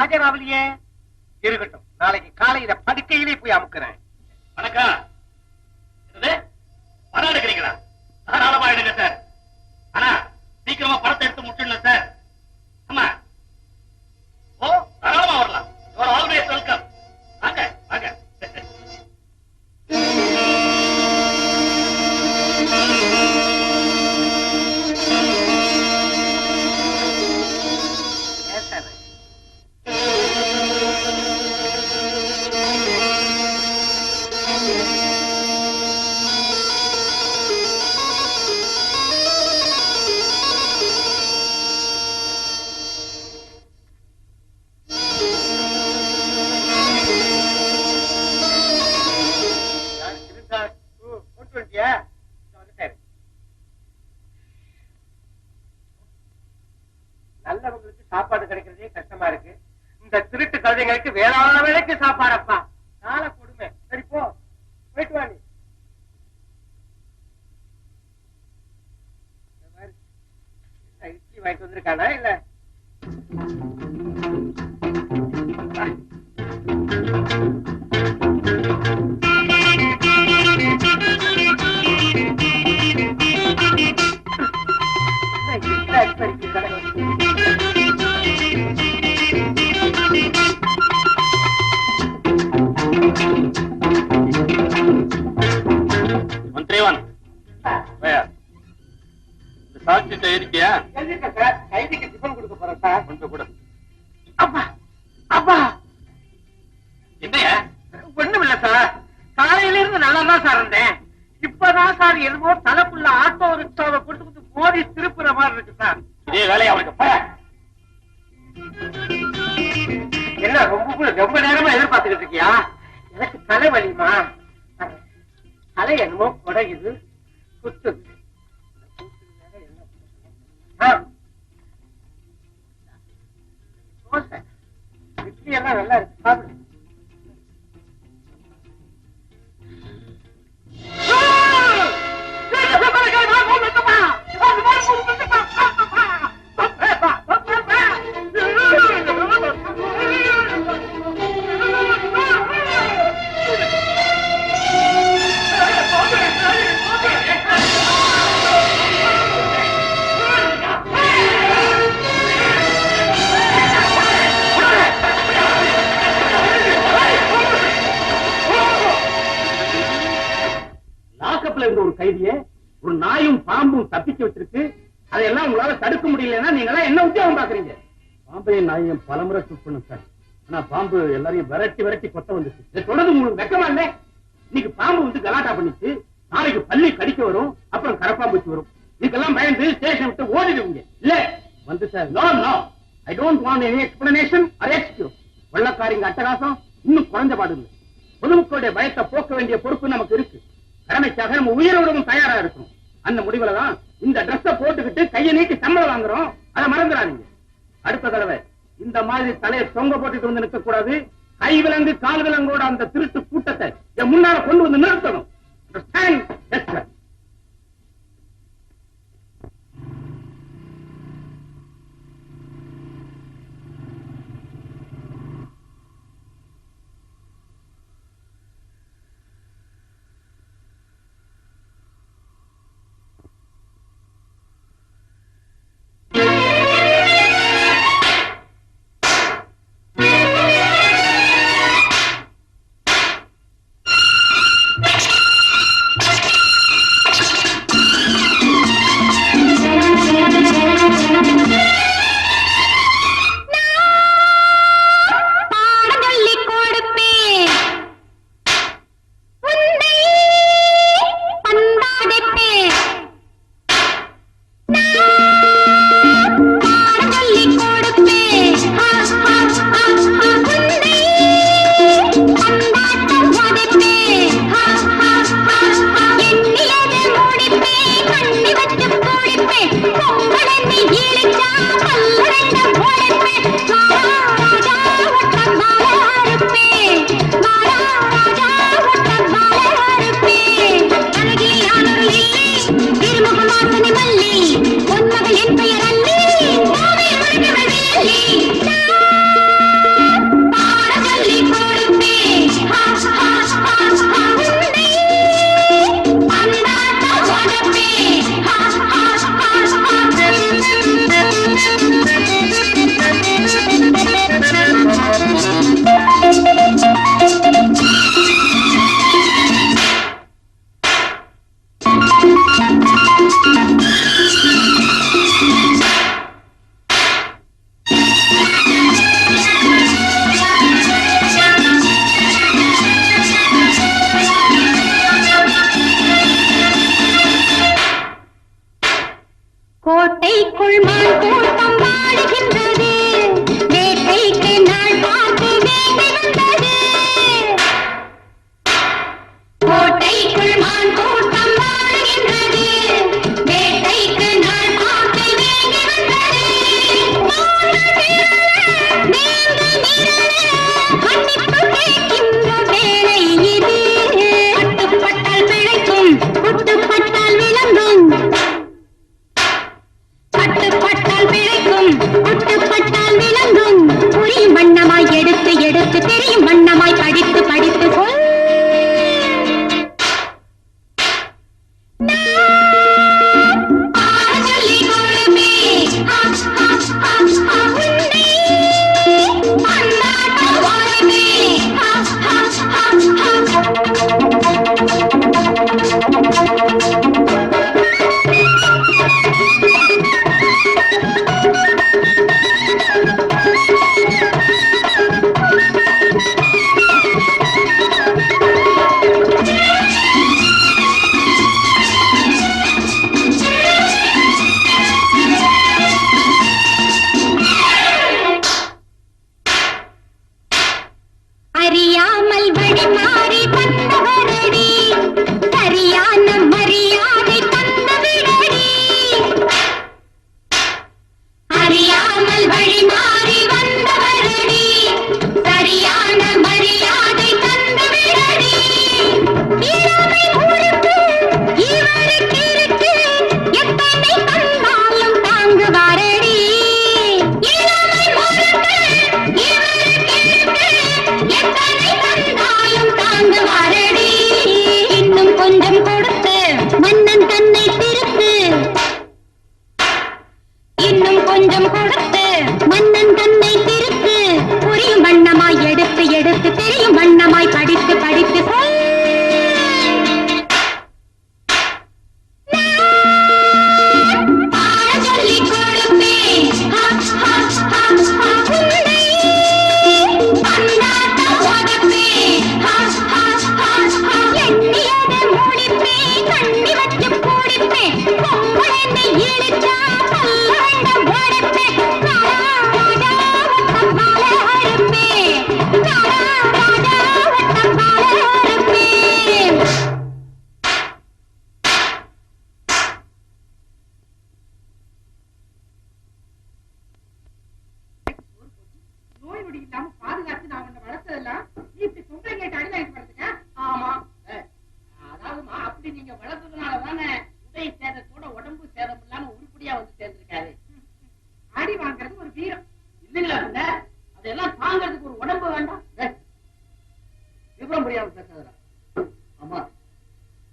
ஆஜராவலியே இருக்கட்டும். நாளைக்கு காலையில படுக்கையிலே போய் அமுக்குறேன். வணக்கம். பணம் எடுக்கிறீங்களா? தாராளமா எடுங்க சார். ஆனா சீக்கிரமா பணத்தை எடுத்து முட்டிடணும் சார். ஆமா. ஓ, தாராளமா வரலாம். You are always welcome. வாங்க வாங்க. நல்லவங்களுக்கு சாப்பாடு கிடைக்கிறதே கஷ்டமா இருக்கு. இந்த திருட்டு கழுதைங்களுக்கு வேளாண் வேலைக்கு சாப்பாடப்பா. நாளை கொடுமை. சரி போ, போயிட்டு வா. நீ இட்லி வாங்கிட்டு வந்திருக்கானா இல்ல? இருக்கியா? கைதிக்கு டிஃபன் கொடுக்க போறேன் சார். கொஞ்சம் கூட. அப்பா அப்பா, என்னையா? ஒண்ணும் இல்ல சார். காலையில இருந்து நல்லா தான் சார் இருந்தேன். இப்பதான் சார் என்னமோ தலைப்புள்ள ஆட்டோ ரிக்ஷாவை கொண்டு வந்து மோதி திருப்புற மாதிரி இருக்கு சார். இதே வேலையை அவனுக்கு என்ன ரொம்ப நேரமா எதிர்பார்த்துக்கிட்டு இருக்கியா? எனக்கு தலை வலிமா. தலை என்னமோ குறையுது, குத்துது. இட்லி எல்லாம் நல்லா இருக்கு, சாப்பிடு. ஒரு கைதிய ஒரு நாயும் பாம்பும் தப்பிக்க வச்சிருக்கு. அதையெல்லாம் உங்களால தடுக்க முடியலன்னா நீங்க என்ன உத்தியோகம் பாக்குறீங்க? பாம்பையும் நாயையும் பலமுறை ஷூட் பண்ணும் சார். ஆனா பாம்பு எல்லாரையும் விரட்டி கொத்த வந்துச்சு. தொடர்ந்து உங்களுக்கு வெக்கமா இல்ல? இன்னைக்கு பாம்பு வந்து கலாட்டா பண்ணிச்சு, நாளைக்கு பள்ளி கடிக்க வரும், அப்புறம் கரப்பாம்பூச்சி வரும். இதுக்கெல்லாம் பயந்து ஸ்டேஷன் விட்டு ஓடிடுவீங்க இல்ல? வந்து sir, no no, I don't want any explanation or excuse. வெள்ளக்காரிங்க அட்டகாசம் இன்னும் குறைஞ்ச பாடு இல்லை. பொதுமக்களுடைய பயத்தை போக்க வேண்டிய பொறுப்பு நமக்கு இருக்கு. கடமைக்காக நம்ம உயிரோடவும் தயாரா இருக்கணும். அந்த முடிவுல தான் இந்த ட்ரெஸ்ஸ போட்டுக்கிட்டு கையை நீட்டி சம்பளம் வாங்குறோம். அதை மறந்துடாதீங்க. அடுத்த தடவை இந்த மாதிரி தலையை தொங்க போட்டுட்டு வந்து நிற்க கூடாது. கை விலங்கு கால் விலங்கோட அந்த திருட்டு கூட்டத்தை என் முன்னால கொண்டு வந்து நிறுத்தணும். Next. முடிப்பேன் தண்ணி வச்சு கூடிப்பேன் பொம்பளைன்னு இழுத்தா பல்லண்டம் உடைப்பேன் ராஜா வட்டம் பால அறுப்பேன் ராஜா வட்டம் பால அறுப்பேன். நோய் நொடி இல்லாம பாதுகாத்து நான் உன்னை வளர்த்ததெல்லாம் நீ இப்படி பொம்பளை கேட்டு அடி வாங்கிட்டு வரதுங்க. ஆமா அதாவதுமா அப்படி நீங்க வளர்த்ததுனால தானே உடை சேதத்தோட உடம்பு சேதம் இல்லாம உருப்படியா வந்து சேர்ந்திருக்காரு. அடி வாங்குறது ஒரு வீரம். இல்லைங்களா பின்ன அதெல்லாம் தாங்கிறதுக்கு ஒரு உடம்பு வேண்டாம். விவரம் புரியாம பேசாதடா. ஆமா,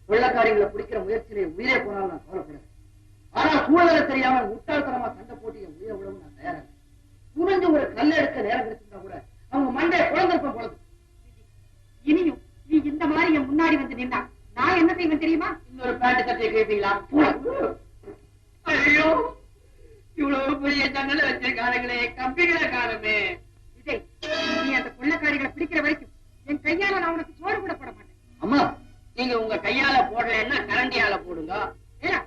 கொள்ளக்காரிகளை பிடிக்கிற முயற்சியிலே உயிரே போனாலும் நான் கவலைப்படுறேன். ஆனா சூழலை தெரியாம முட்டாள்தனமா சண்டை போட்டு என் உயிரை விடவும் நான் தயாரா இருக்கேன். புரிஞ்சு ஒரு கல்ல எடுக்க நேரம் கிடைச்சிருந்தா கூட அவங்க மண்டைய குழந்திருப்ப பொழுது. இனியும் நீ இந்த மாதிரி என் முன்னாடி வந்து நின்னா நான் என்ன செய்வேன் தெரியுமா? இன்னொரு பேண்ட் கட்டிய கேட்பீங்களா? ஐயோ இவ்வளவு பெரிய ஜன்னல வச்சிருக்காருங்களே, கம்பிகளை காணுமே. விஜய், நீ அந்த கொள்ளக்காரிகளை பிடிக்கிற வரைக்கும் என் கையால நான் உனக்கு சோறு கூட போட மாட்டேன். அம்மா, நீங்க உங்க கையால போடலன்னா கரண்டியால போடுங்க. ஏடா,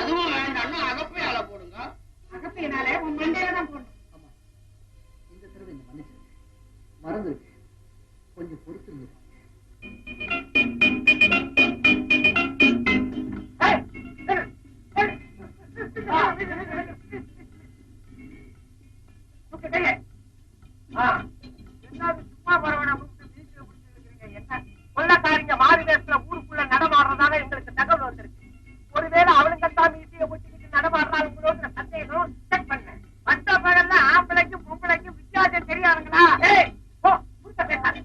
அதுவும் வேண்டாம்னா அகப்பையால போடுங்க. அகப்பையனால உன் மண்டையில தான் போடணும். அம்மா, இந்த தடவை என்ன மன்னிச்சிருக்கேன். மறந்துருக்கேன். கொஞ்சம் பொறுத்து சும்மா பரவாயில்ல. என்ன கொள்ளக்காரிங்க மாறு வேஷத்துல ஊருக்குள்ள நடமாடுறதால எங்களுக்கு தகவல் வந்திருக்கு. ஒருவேளை அவளுங்க தான் மீசிய ஒட்டிக்கிட்டு நடமாடுறாங்களோன்னு சந்தேகம் செக் பண்ணேன். மற்ற பகல்ல ஆம்பளைக்கும் பொம்பளைக்கும் வித்தியாசம் தெரியாதுங்களா? ஓ புரிஞ்ச பேசாது.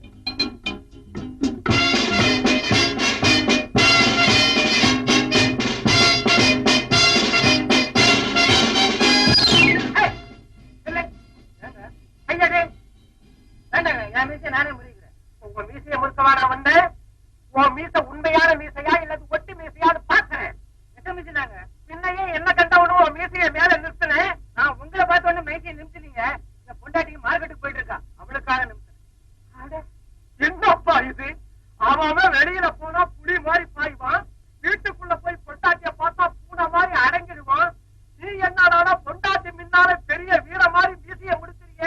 என் மீசையை நானே முறிக்கிறேன். உங்க மீசையை முறுக்கவா நான் வந்தேன்? உன் மீசை உண்மையான மீசையா இல்லது ஒட்டி மீசையான்னு பாக்குறேன். எட்ட மீசை தாங்க. பின்னையே என்ன கண்டவனும் உன் மீசையை மேல நிறுத்தினேன். நான் உங்களை பார்த்த உடனே மைக்கையை நிறுத்தினீங்க. இந்த பொண்டாட்டிக்கு மார்க்கெட்டுக்கு போயிட்டு இருக்கா, அவளுக்காக நிறுத்தினேன். என்னப்பா இது? அவன் வெளியில போனா புலி மாதிரி பாய்வான், வீட்டுக்குள்ள போய் பொண்டாட்டிய பார்த்தா பூனை மாதிரி அடங்கிடுவான். நீ என்னடானா பொண்டாட்டி முன்னால பெரிய வீர மாதிரி மீசையை முடிச்சிருக்க.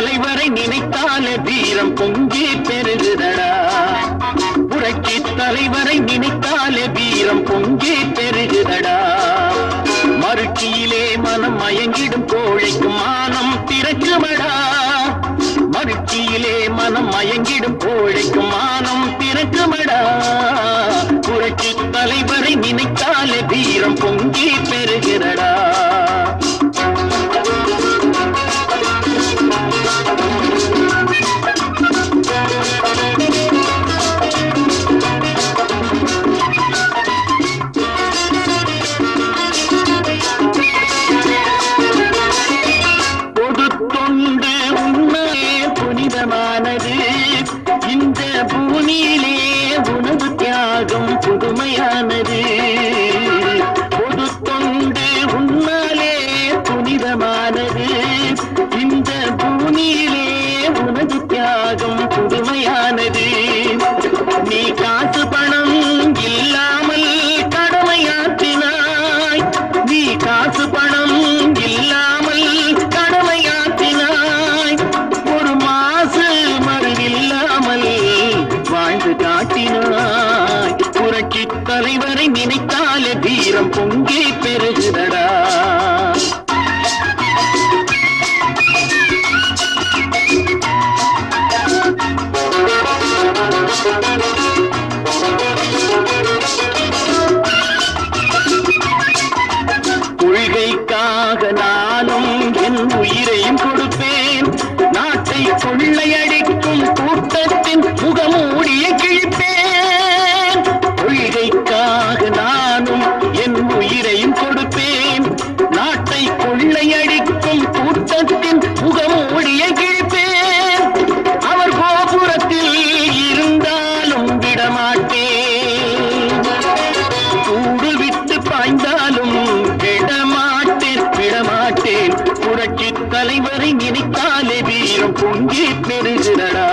தலைவரை நினைத்தாலே வீரம் பொங்கி பெருகுதடா. புரட்சி தலைவரை நினைத்தாலே வீரம் பொங்கி பெருகுதடா. மறுச்சியிலே மனம் மயங்கிடும் கோழைக்கும் மானம் திறக்குமடா. மறுச்சியிலே மனம் மயங்கிடும் கோழைக்கும் மானம் திறக்குமடா. புரட்சி தலைவரை நினைத்தாலே வீரம் பொங்கி பெருகிறடா. பொது தொண்டு உண்மை புனிதமானது. இந்த பூமியிலே உனது தியாகம் புதுமையானது. பொது தொண்டு உன்னாலே புனிதமானது. இந்த பூமியிலே உனது தியாகம் புதுமையானது. நீ காசு பணம் இல்லாமல் கடமையாற்றினாய். நீ காசு பணம் இல்லாமல் கடமையாற்றினாய். ஒரு மாசு மறுவில்லாமல் வாழ்ந்து காட்டினாய். புரட்சி தலைவரை நினைத்தாலே வீரம் பொங்கி பெருகுதடா. கொள்கைக்காக நானும் என் உயிரையும் கொடுப்பேன். நாட்டை கொள்ளையடிக்கும் கூட்டத்தின் முகமூடிய கிழிப்பேன். கொள்கைக்காக நானும் என் உயிரையும் கொடுப்பேன். நாட்டை கொள்ளையடிக்கும் கூட்டத்தின் முகமூடிய கிழிப்பேன். அவர் கோபுரத்தில் இருந்தாலும் விடமாட்டேன். கூடு விட்டு பாய்ந்தாலும் விடமாட்டேன் விடமாட்டேன். புரட்சி தலைவரை நினைத்தாலே வீரம் பொங்கி பெருகிறடா.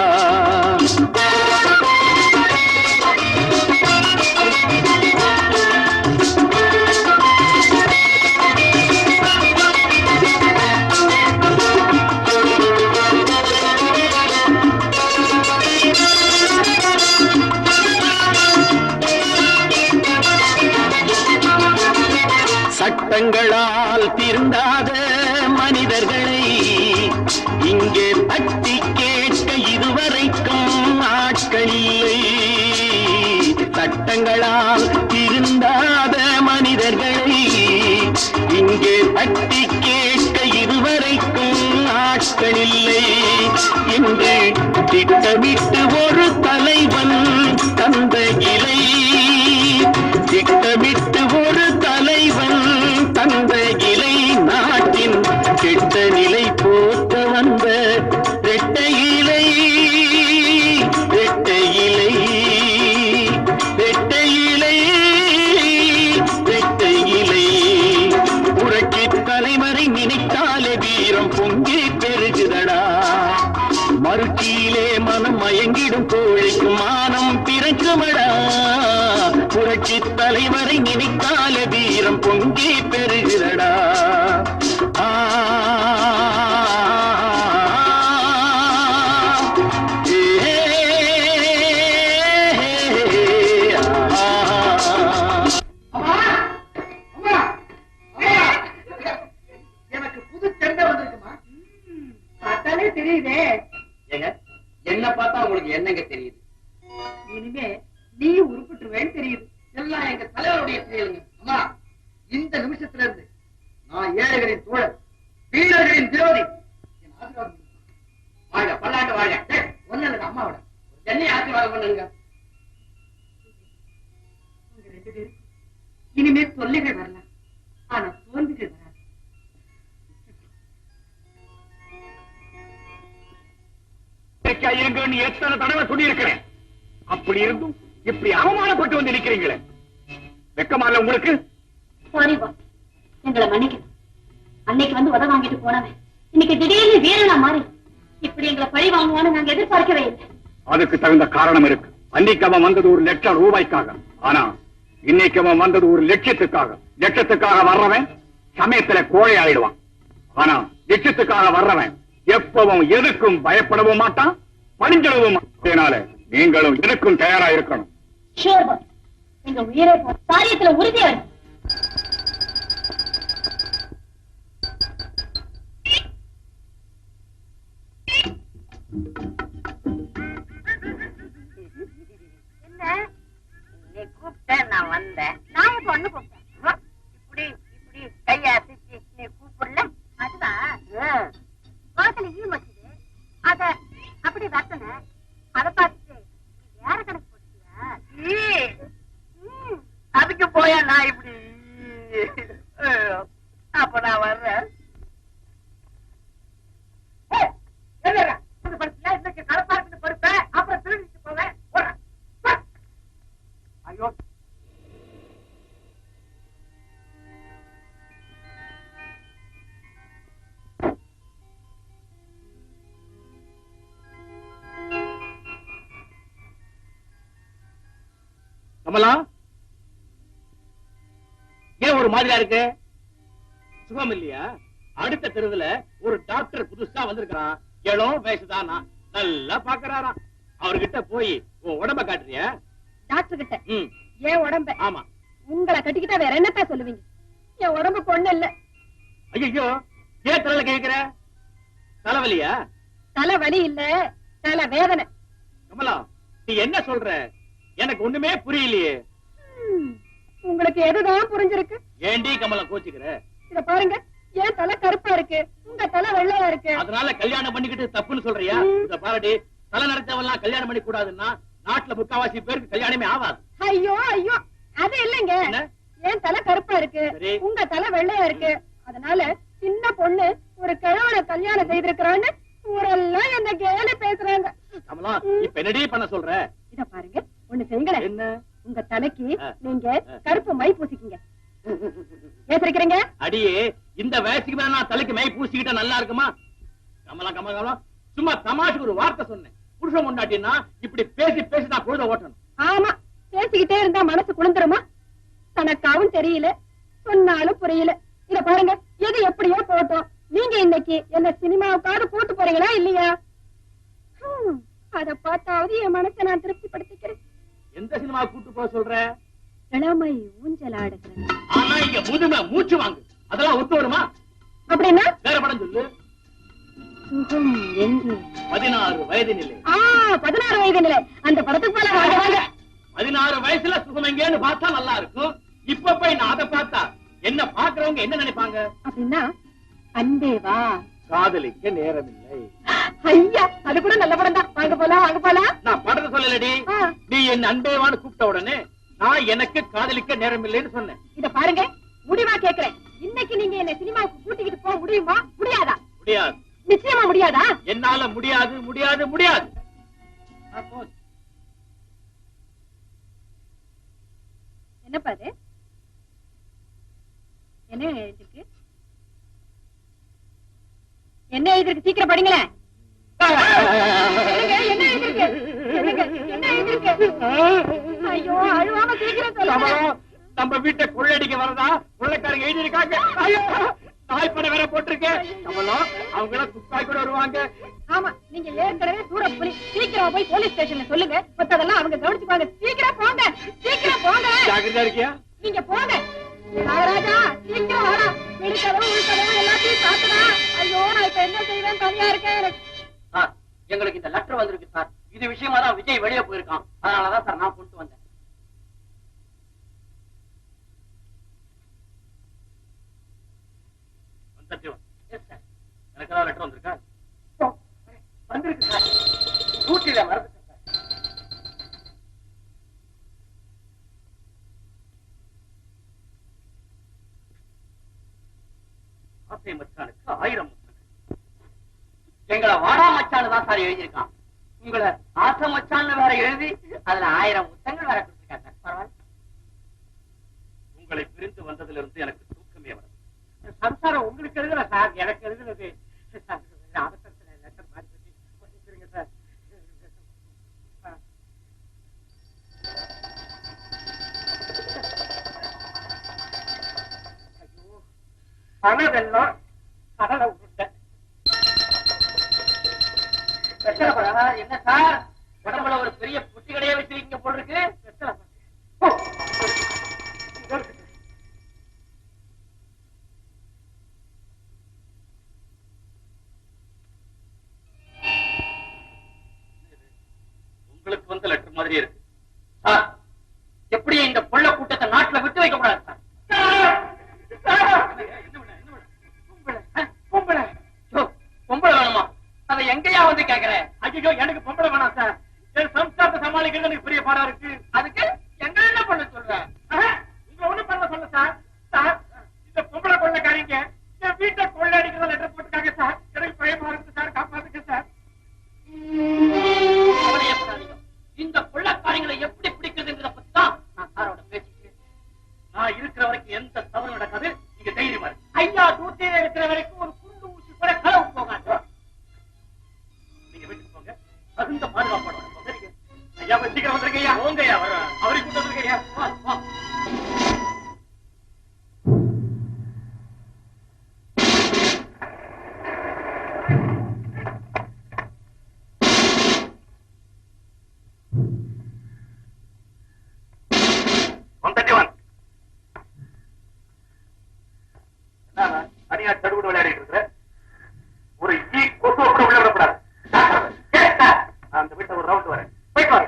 சட்டங்களால் திருந்தாத மனிதர்களை இங்கே தட்டி கேட்க இதுவரைக்கும் ஆட்கள் இல்லை. சட்டங்களால் திருந்தாத மனிதர்களை இங்கே தட்டி கேட்க இதுவரைக்கும் ஆட்கள் இல்லை. இன்று திட்டமிட்டு ஒரு தலைவன் தந்த இலை. திட்டமிட்டு ஒரு தலைவன் தந்த இலை. நாட்டின் கெட்ட நிலை போக்க வந்த ரெட்டை இலை. ரெட்டை இலை ரெட்டை இலை ரெட்டை இலை. புரட்சி தலைவரை நினைத்தாலே வீரம் பொங்கி பெருகுதடா. மறுச்சியிலே மனம் மயங்கிடும் கோழைக்கும் மானம் பிறக்குமடா. புரட்சி தலைவரை நினைத்தாலே வீரம் பொங்கி பெருகிறடா. எனக்கு புது சண்டை வந்திருக்குமா? பார்த்தாலே தெரியுதே. ஏங்க என்ன பார்த்தா உங்களுக்கு என்னங்க தெரியுது? இனிமே நீ உருப்பிட்டுருவேன்னு தெரியுது. எல்லாம் எங்க தலைவருடைய செயலுங்க. அம்மா, இந்த நிமிஷத்துல இருந்து நான் ஏழைகளின் தோழர், வீரர்களின் விரோதி. என் ஆசீர்வாதம் பண்ணுங்க. வாங்க பல்லாண்டு வாங்க. ஒண்ணு இல்லைங்க, அம்மாவோட என்னை ஆசீர்வாதம் பண்ணுங்க. உங்க 2 பேரும் இனிமே தொல்லைகள் வரலாம், ஆனா தோல்விகள் வராது. இருங்கன்னு எத்தனை தடவை சொல்லியிருக்கிறேன். அப்படி இருந்தும் இப்படி அவமானப்பட்டு வந்து நிற்கிறீங்களே, வெக்கமா இல்ல உங்களுக்கு? சாரி பாஸ், எங்களை மன்னிக்கணும். அன்னைக்கு வந்து உதவ வாங்கிட்டு போனவன் இன்னைக்கு திடீர்னு வீரனா மாறி இப்படி எங்களை பழி வாங்குவான்னு நாங்க எதிர்பார்க்கவே இல்லை. அதுக்கு தகுந்த காரணம் இருக்கு. அன்னைக்கு அவன் வந்தது 1 லட்சம் ரூபாய்க்காக. ஆனா இன்னைக்கு அவன் வந்தது 1 லட்சத்துக்காக. லட்சத்துக்காக வர்றவன் சமயத்துல கோழை ஆயிடுவான். ஆனா லட்சத்துக்காக வர்றவன் எப்பவும் எதுக்கும் பயப்படவும் மாட்டான், பணிஞ்சிடவும் மாட்டான். அதனால நீங்களும் எதுக்கும் தயாரா இருக்கணும். ஷூர் பாஸ், எங்க உயிரை காரியத்துல உறுதியா இருக்கு. என்ன நீ கூப்பிட்ட நான் வந்தேன். நான் இப்ப ஒண்ணு கூப்பிட்டேன். இப்படி இப்படி கைய அசைச்சு நீ கூப்பிடல. அதுதான் வாசல ஈ வச்சுது, அத அப்படி வச்சன, அதை பார்த்துட்டு வேற கணக்கு போட்டியா? அதுக்கு போயா நான் இப்படி அப்ப நான் வர்றேன். இன்னைக்கு கலப்பாருக்கு பொறுப்பேன், அப்புறம் திருடிட்டு போவேன். ஐயோ கமலா, ஏன் ஒரு மாதிரியா இருக்கு? சுகம் இல்லையா? அடுத்த தெருவுல ஒரு டாக்டர் புதுசா வந்திருக்கான். இளம் வயசுதானா, நல்லா பாக்குறாராம். அவர்கிட்ட போய் உன் உடம்ப காட்டுறியா? டாக்டர் கிட்ட ஏன் உடம்ப? ஆமா. உங்களை கட்டிக்கிட்டா வேற என்னத்தா சொல்லுவீங்க? என் உடம்பு பொண்ணு இல்ல. ஐயோ, ஏன் தலையில கேக்குற? தலைவலியா? தலைவலி இல்ல, தலை வேதனை. கமலா, நீ என்ன சொல்ற? எனக்கு ஒண்ணுமே புரியலையே. உங்களுக்கு எதுதான் புரிஞ்சிருக்கு? ஏண்டி கமலா கோச்சுக்கிற? இத பாருங்க, ஏன் தலை கருப்பா இருக்கு, உங்க தலை வெள்ளையா இருக்கு. அதனால கல்யாணம் பண்ணிக்கிட்டு தப்புன்னு சொல்றியா? இத பாருடி, தலை நிறைச்சவெல்லாம் கல்யாணம் பண்ணி கூடாதுன்னா நாட்டுல முக்காவாசி பேருக்கு கல்யாணமே ஆகாது. ஐயோ ஐயோ, அது இல்லைங்க. ஏன் தலை கருப்பா இருக்கு, உங்க தலை வெள்ளையா இருக்கு. அதனால சின்ன பொண்ணு ஒரு கிழவனை கல்யாணம் செய்திருக்கிறான்னு ஊரெல்லாம் என்ன கேலி பேசுறாங்க. கமலா, இப்ப என்னடி பண்ண சொல்ற? இத பாருங்க, ஒண்ணு செய்யுங்களேன். என்ன? உங்க தலைக்கு நீங்க கருப்பு மை பூசிக்கீங்க. ஏசிருக்கிறீங்க? அடியே, இந்த வயசுக்கு மேல நான் தலைக்கு மை பூசிக்கிட்ட நல்லா இருக்குமா? கமலா கமலா கமலா, சும்மா தமாஷுக்கு ஒரு வார்த்தை சொன்னேன். புருஷன் கொண்டாட்டினா இப்படி பேசி பேசி நான் பொழுத ஓட்டணும். ஆமா, பேசிக்கிட்டே இருந்தா மனசு குளிந்துருமா? தனக்காவும் தெரியல, சொன்னாலும் புரியல. இத பாருங்க, எது எப்படியோ போட்டோம். நீங்க இன்னைக்கு என்ன சினிமாவுக்காவது கூட்டு போறீங்களா இல்லையா? அத பார்த்தாவது என் மனசை நான் திருப்திப்படுத்திக்கிறேன். எந்த சினிமா கூட்டு போக சொல்ற? இளமை ஊஞ்சல் ஆடுகிறேன். ஆனா இங்க முதுமை மூச்சு வாங்கு, அதெல்லாம் ஒத்து வருமா? அப்படின்னா வேற படம் சொல்லு. சுகம் எங்கே? 16 வயது நிலை. 16 வயது நிலை. அந்த படத்துக்கு போல வாங்க வாங்க. 16 வயசுல சுகம் எங்கேன்னு பார்த்தா நல்லா இருக்கும். இப்ப போய் நான் அதை பார்த்தா என்ன பாக்குறவங்க என்ன நினைப்பாங்க? அப்படின்னா அன்பே வா, காதலிக்க நேரம் இல்லை. ஐயா, அது கூட நல்ல படம் தான். வாங்க போலாம், வாங்க போலாம். நான் படத்தை சொல்லலடி, நீ என்ன அன்பேவான்னு கூப்பிட்ட உடனே நான் எனக்கு காதலிக்க நேரம் இல்லைன்னு சொன்னேன். இத பாருங்க, முடிவா கேக்குறேன். இன்னைக்கு நீங்க என்ன சினிமாவுக்கு கூட்டிக்கிட்டு போக முடியுமா முடியாதா? முடியாது. நிச்சயமா முடியாதா? என்னால முடியாது முடியாது முடியாது. என்னப்பா அது? என்ன எழுதிருக்கு? என்ன எழுதிருக்கு? சீக்கிரம் படிங்களேன். என்ன எழுதிருக்கு? என்ன எழுதிருக்கு? ஐயோ, அழுவாம சீக்கிரம் சொல்லுங்க. நம்ம வீட்டை கொள்ளடிக்க வரதா கொள்ளைக்காரங்க எழுதி இருக்காங்க. ஐயோ, நாய் படம் வேற போட்டிருக்கேன். அவங்க துப்பாக்கி கூட வருவாங்க. ஆமா, நீங்க ஏற்கனவே சூரப்புலி. சீக்கிரம் போய் போலீஸ் ஸ்டேஷன்ல சொல்லுங்க. மத்ததெல்லாம் அவங்க கவனிச்சுப்பாங்க. சீக்கிரம் போங்க, சீக்கிரம் போங்க. ஜாக்கிரதா இருக்கியா? நீங்க போங்க. நாகராஜா, சீக்கிரம் வாடா. வெளிக்கதவு உள்கதவு எல்லாத்தையும் காட்டுடா. ஐயோ, நான் இப்ப என்ன செய்வேன், தனியா இருக்கேன். சார், எங்களுக்கு இந்த லெட்டர் வந்திருக்கு சார். இது விஷயமா தான் விஜய் வெளியே போயிருக்கான். அதனாலதான் சார் நான் கொண்டு வந்தேன். எனக்கு லெட்டர் வந்திருக்கா? வந்திருக்கு சார். டூட்டில மறந்துட்டேன் சார். ஆசை மச்சானுக்கு 1000 முத்தங்கள். எங்களை வாடா மச்சான்னு தான் சார் எழுதியிருக்கான். உங்களை ஆசை மச்சான்னு வேற எழுதி அதுல 1000 முத்தங்கள் வேற கொடுத்திருக்காங்க சார். பரவாயில்ல. உங்களை பிரிந்து வந்ததுல இருந்து எனக்கு தூக்கமே வரும். சம்சாரம் உங்களுக்கு எழுதுல சார், எனக்கு எழுதுனது அவசரத்துல லெட்டர் மாறி பண்ணிக்கிறீங்க சார். ஐயோ, பணம் வெள்ளம் கடலை உருண்டை. என்ன சார் உடம்புல ஒரு பெரிய புட்டி கடையே வச்சிருக்கீங்க போல் இருக்கு. உங்களுக்கு வந்த லெட்டர் மாதிரி இருக்கு சார். எப்படி இந்த கொள்ள கூட்டத்தை நாட்டுல விட்டு வைக்க கூடாது சார். பொம்பளை வேணுமா? அதை எங்கயா வந்து கேக்குறேன்? ஐயோ எனக்கு பொம்பளை வேணாம் சார். என் சம்ஸ்காரத்தை சமாளிக்கிறது எனக்கு பெரிய பாடம் இருக்கு. அதுக்கு எங்க என்ன பண்ண சொல்றேன்? உங்களை ஒண்ணும் பண்ண சொல்ல சார். சார் இந்த பொம்பளை கொள்ளைக்காரங்க என் வீட்டை கொள்ளை அடிக்கிறத லெட்டர் போட்டுருக்காங்க சார். எனக்கு பயமா இருக்கு சார். காப்பாத்துங்க சார். இந்த கொள்ளைக்காரங்களை எப்படி பிடிக்கிறதுங்கிறத பத்தி தான் நான் சாரோட பேசிக்கிறேன். நான் இருக்கிற வரைக்கும் எந்த தவறு நடக்காது. நீங்க தைரியமா இருக்கு. ஐயா தூத்தியில இருக்கிற வரைக்கும் ஒரு குண்டு ஊசி கூட களவு போகாது. நீங்க வீட்டுக்கு போங்க. தகுந்த பாதுகாப்போட போங்க. ஐயா சீக்கிரம் வந்துருங்க ஐயா. போங்க ஐயா. அவரை கூட்டு வந்துருங்க ஐயா. வா. தனியா தடுகுடு விளையாடிட்டு இருக்கிற ஒரு ஈ கொசு கூட உள்ள விடக்கூடாது. அந்த வீட்டை ஒரு ரவுண்ட் வரேன். போயிட்டு வாங்க.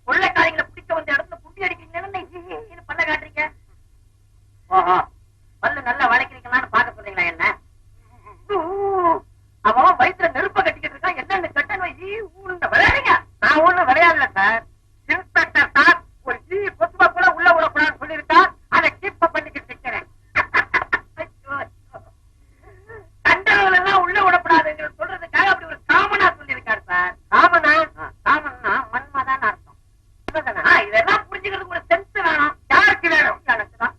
கொள்ளைக்காரங்களை பிடிக்க வந்த இடத்துல குண்டி அடிக்கிறீங்கன்னு பண்ண காட்டுறீங்க. பல்லு நல்லா வளைக்கிறீங்களான்னு பாக்க சொல்றீங்களா? என்ன அவன் வயிற்றுல நெருப்ப கட்டிக்கிட்டு இருக்கான். என்னன்னு கட்டணும் விளையாடுங்க. நான் ஒண்ணும் விளையாடல சார். இன்ஸ்பெக்டர் சார் ஒரு கொசுவா கூட உள்ள விடக்கூடாதுன்னு சொல்லியிருக்கா. அதை கீப்ப பண்ணிக்கிட்டு இருக்கிறேன். கண்டவர்கள் எல்லாம் உள்ள விடக்கூடாதுங்கிற சொல்றதுக்காக அப்படி ஒரு காமனா சொல்லியிருக்காரு சார். காமனா மன்மதான் அர்த்தம். இதெல்லாம் புரிஞ்சுக்கிறதுக்கு ஒரு சென்ஸ் வேணும். யாருக்கு வேணும்? எனக்கு தான்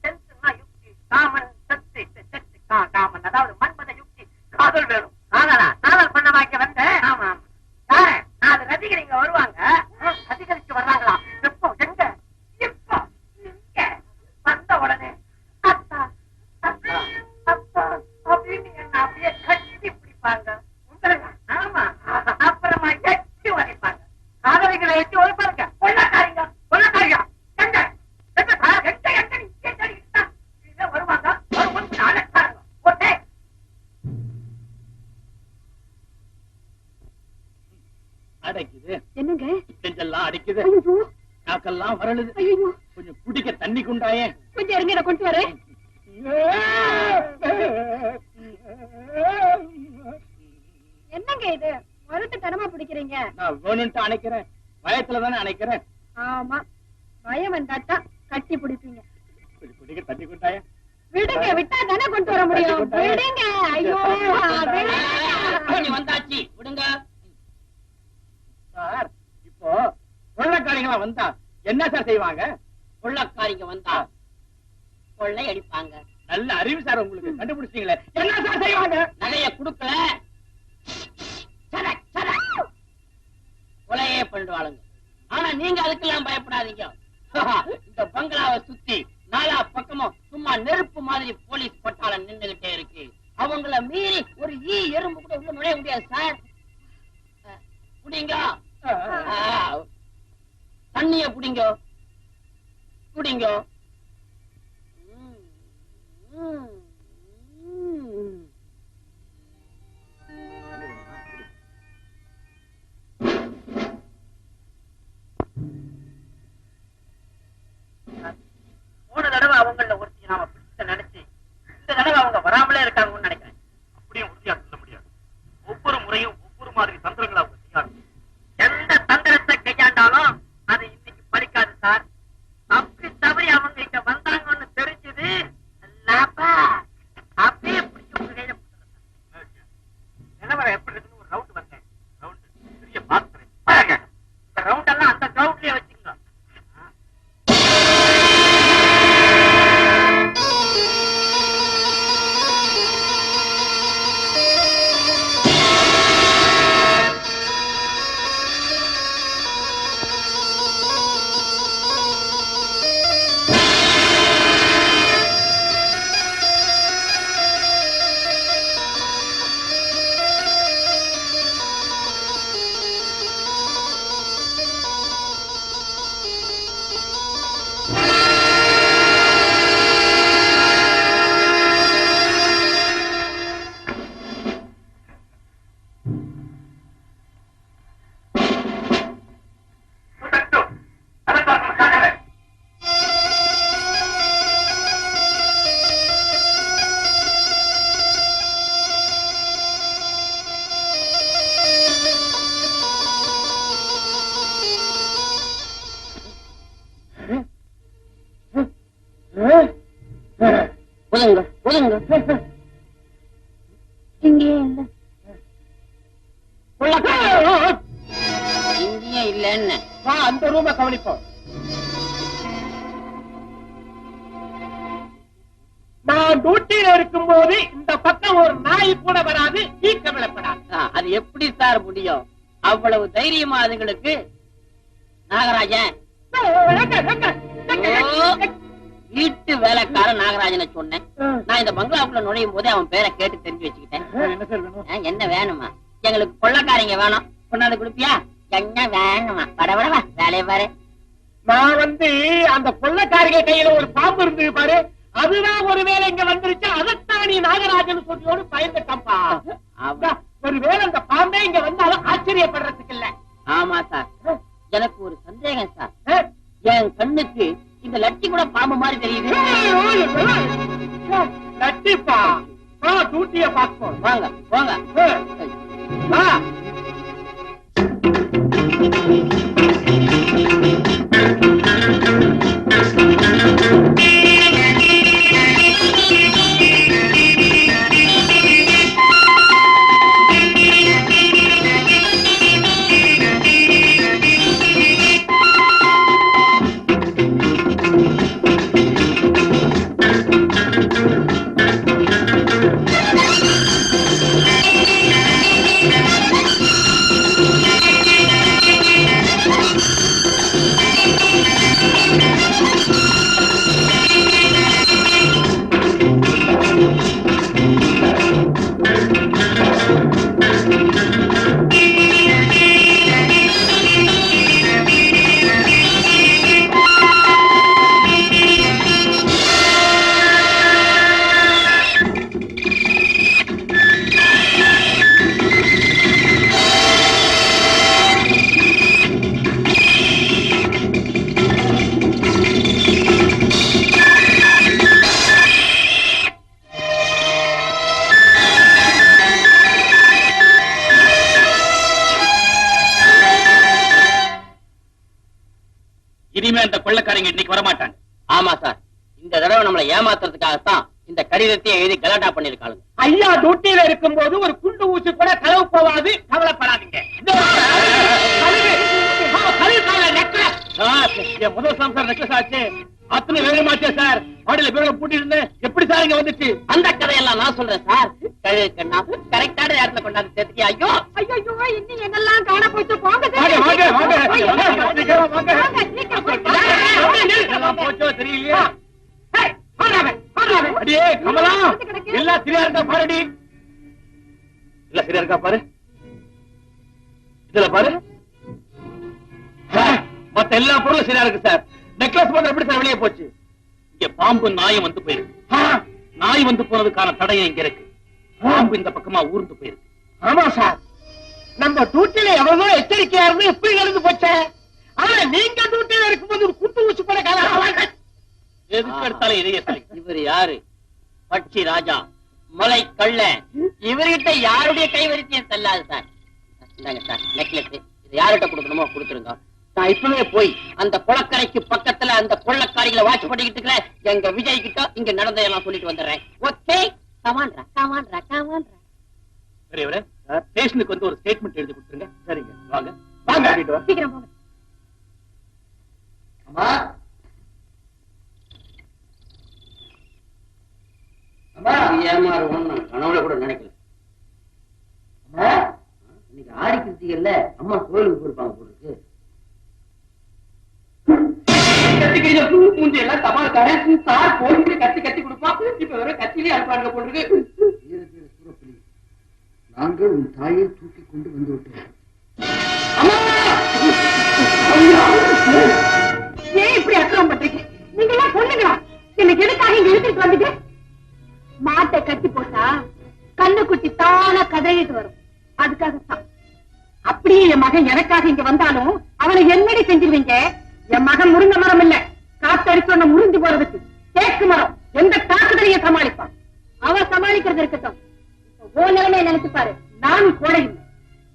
சென்ஸ்னா யுக்தி. காமன் செத்து காமன் அதாவது மன்மத யுக்தி. காதல் வேணும். காதல் பண்ண வாங்க வந்தேன். ஆமா யாரு? 4 ரசிகர் இங்க வருவாங்க. ரசிகரிச்சு வர்றாங்களா? எப்போ? எங்க? இப்போ இங்க வந்த உடனே அத்தா அத்தா அத்தா அப்படின்னு என்ன அப்படியே கட்டி பிடிப்பாங்க. உங்களுக்கு ஆமா. அப்புறமா எட்டி வரைப்பாங்க. காதலிகளை எட்டி ஒழிப்பாருங்க. கொள்ளக்காரிங்க எங்க எங்க சார்? எங்க வருவாங்க. வரும்போது அழைச்சாருங்க. ஓகே அடைக்குது. என்னங்க? நெஞ்செல்லாம் அடைக்குது. ஐயோ நாக்கெல்லாம் வரலுது. ஐயோ கொஞ்சம் குடிக்க தண்ணி கொண்டாயே. கொஞ்சம் இருங்க, நான் கொண்டு வரேன். என்னங்க இது மறுத்து தரமா பிடிக்கிறீங்க? நான் வேணும்ட்டு அணைக்கிறேன். பயத்துலதானே அணைக்கிறேன். ஆமா, பயம் வந்தாத்தான் கட்டி பிடிப்பீங்க. கொஞ்சம் குடிக்க தண்ணி கொண்டாயே. விடுங்க, விட்டா தானே கொண்டு வர முடியும். விடுங்க. ஐயோ வந்தாச்சு விடுங்க சார். இப்போ கொள்ளைக்காரிங்களா வந்தா என்ன சார் செய்வாங்க? கொள்ளைக்காரிங்க வந்தா கொள்ளை அடிப்பாங்க. நல்ல அறிவு சார் உங்களுக்கு. கண்டுபிடிச்சீங்களே. என்ன சார் செய்வாங்க? நகைய குடுக்கல கொலையே பண்ணிடுவாளுங்க. ஆனா நீங்க அதுக்கெல்லாம் பயப்படாதீங்க. இந்த பங்களாவை சுத்தி 4 பக்கமும் சும்மா நெருப்பு மாதிரி போலீஸ் பட்டாளம் நின்றுகிட்டே இருக்கு. அவங்கள மீறி ஒரு எறும்பு கூட உள்ள நுழைய முடியாது சார். புடிங்க தண்ணிய புடிங்க குடிங்க. போன தடவை அவங்கள ஒருத்தி நாம பிடிச்ச நினைச்சு இந்த தடவை அவங்க வராமலே இருக்காங்கன்னு நினைக்கிறேன். அப்படியே உறுதியா சொல்ல முடியாது. ஒவ்வொரு முறையும் ஒவ்வொரு மாதிரி தந்திரங்களை அவங்க செய்யறாங்க. எந்த தந்திரத்தை கையாண்டாலும் அது இன்னைக்கு பலிக்காது சார். அப்படி தவறி அவங்க இங்க வந்தாங்கன்னு தெரிஞ்சது அப்படியே பிடிச்சி உங்க கையில நிலவரம் எப்படி இருக்குன்னு ஒரு ரவுண்ட் வந்தேன். ரவுண்ட் பெரிய பாக்குறேன். இந்த ரவுண்ட் எல்லாம் அந்த கிரவுண்ட்லயே வச்சுக்கோங்க. இல்ல. இங்கேயும் இல்லன்னு அந்த ரூம கவனிப்போம். நான் டியூட்டியில இருக்கும் போது இந்த பக்கம் ஒரு நாய் கூட வராது, நீ கவலைப்படாது. அது எப்படி சார் முடியும்? அவ்வளவு தைரியமா அதுங்களுக்கு? நாகராஜன் வீட்டு வேலைக்காரன் நாகராஜனை சொன்னேன். நான் இந்த பங்களாவுக்குள்ள நுழையும் போதே அவன் பேரை கேட்டு தெரிஞ்சு வச்சுக்கிட்டேன். என்ன வேணுமா? எங்களுக்கு கொள்ளக்காரங்க வேணும், கொண்டாந்து கொடுப்பியா? என்ன வேணுமா? படவடவா வேலையை பாரு. நான் அந்த கொள்ளக்காரங்க கையில ஒரு பாம்பு இருந்து பாரு, அதுதான் ஒருவேளை இங்க வந்துருச்சு. அதைத்தான் நீ நாகராஜன் சொல்லியோடு பயந்துட்டப்பா. ஒருவேளை அந்த பாம்பே இங்க வந்தாலும் ஆச்சரியப்படுறதுக்கு இல்ல. ஆமா சார், எனக்கு ஒரு சந்தேகம் சார். என் கண்ணுக்கு இந்த லட்டி கூட பாம்பு மாதிரி தெரியுது. லட்டிப்பா டூட்டிய பார்ப்போம். வாங்க வாங்க. இனிமே அந்த கொள்ளக்காரங்க இன்னைக்கு வரமாட்டாங்க. ஆமா சார், இந்த தடவை நம்மளை ஏமாத்துறதுக்காகத்தான் இந்த கடிதத்தை எழுதி கலாட்டா பண்ணிருக்காங்க. ஐயா டியூட்டியில இருக்கும் போது ஒரு குண்டு ஊசி கூட களவு போவாது, கவலைப்படாதீங்க. என் முதல் சம்சார நெக்லஸ் ஆச்சு, அத்தனை வேகமாச்சே சார். மாடியில பேர பூட்டி இருந்தேன், எப்படி சார் இங்க வந்துச்சு? அந்த கதையெல்லாம் நான் சொல்றேன் சார். கண்ணா கரெக்டான நேரத்துல கொண்டாந்து சேர்த்துக்கியா? ஐயோ ஐயோ, இன்னும் என்னெல்லாம் காண போச்சு. போங்க போச்சோ தெரியலையா? அடியே கமலா, எல்லாம் சரியா இருக்கா பாருடி. எல்லாம் சரியா இருக்கா பாரு. இதுல பாரு, மத்த எல்லா பொருளும் சரியா இருக்கு சார். நெக்லஸ் மட்டும் எப்படி சார் வெளியே போச்சு? இங்க பாம்பு நாயும் வந்து போயிருக்கு. நாய் வந்து போனதுக்கான தடயம் இங்க இருக்கு. பாம்பு இந்த பக்கமா ஊர்ந்து போயிருக்கு. ஆமா சார், நம்ம டியூட்டியில எவ்வளவோ எச்சரிக்கையா இருந்து எப்படி இருந்து போச்ச. ஆனா நீங்க டியூட்டியில இருக்கும்போது ஒரு குண்டு ஊசி கூட காண. எதுக்கு எடுத்தாலும் இதையே சொல்லி. இவர் யாரு? பட்சி ராஜா, மலை கள்ள. இவர்கிட்ட யாருடைய கைவரிசையும் செல்லாது சார். இந்தாங்க சார் நெக்லஸ். இது யார்கிட்ட கொடுக்கணுமோ கொடுத்துருங்க. நான் இப்பவே போய் அந்த குளக்கரைக்கு பக்கத்துல அந்த கொள்ளக்காரிகளை வாட்ச் பண்ணிக்கிட்டு இருக்கிற எங்க விஜய் கிட்ட இங்க நடந்ததெல்லாம் சொல்லிட்டு வந்துடுறேன். ஓகே, கமான்ரா கமான்ரா கமான்ரா. பெரியவரே, ஸ்டேஷனுக்கு வந்து ஒரு ஸ்டேட்மெண்ட் எழுதி கொடுத்துருங்க. சரிங்க, வாங்க வாங்க. சீக்கிரம் போங்க. அம்மா அம்மா, ஏமாறுவோம் நான் கனவுல கூட நினைக்கல. அம்மா, இன்னைக்கு ஆடி கிருத்திகள்ல அம்மா கோயிலுக்கு போயிருப்பாங்க போட்டுருக்கு. மூஞ்சி எல்லாம் தபால்காரன் சார் போயிட்டு கத்தி கத்தி கொடுப்பான். இப்ப வெறும் கத்திலே அனுப்பாங்க போட்டுருக்கு. நாங்கள் உன் தாயை தூக்கி கொண்டு வந்து விட்டோம். ஏன் இப்படி அக்கிரமம் பண்றீங்க? நீங்க எல்லாம் பொண்ணுங்களா? எனக்கு எதுக்காக இங்க இழுத்துட்டு வந்துட்டு? மாட்டை கட்டி போட்டா கண்ணுக்குட்டி தானா கதறிட்டு வரும், அதுக்காகத்தான். அப்படியே என் மகன் எனக்காக இங்க வந்தாலும் அவனை என்னடி செஞ்சிருவீங்க? என் மகன் முருங்க மரம் இல்ல, காத்தடிச்சோன்னு முறிஞ்சு போறதுக்கு தேக்கு மரம். எந்த தாக்குதலையும் சமாளிப்பான். அவன் சமாளிக்கிறது இருக்கட்டும். ஓ நிலைமையை நினைச்சு பாரு. நான் கோடை இல்லை,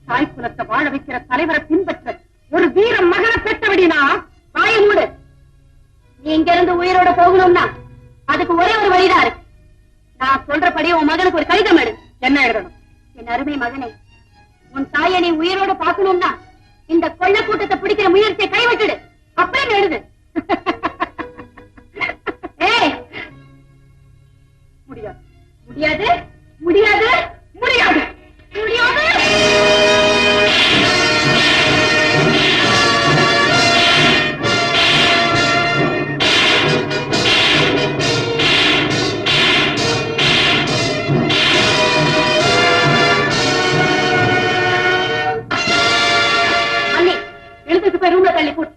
தாய் குலத்தை வாழ வைக்கிற தலைவரை பின்பற்ற ஒரு வீர மகனை பெற்றபடினா வாய மூடு. நீ இங்க இருந்து உயிரோட போகணும்னா அதுக்கு ஒரே ஒரு வழிதான் இருக்கு. நான் சொல்றபடி உன் மகனுக்கு ஒரு கடிதம் எடு. என்ன எழுதணும்? என் அருமை மகனே, உன் தாயை நீ உயிரோட பார்க்கணும்னா இந்த கொள்ள கூட்டத்தை பிடிக்கிற முயற்சியை கைவிட்டுடு. அப்புறம் எழுது. முடியாது முடியாது முடியாது முடியாது முடியாது. அண்ணி, எழுதுக்கு போய் ரூம்ல தள்ளி போட்டு.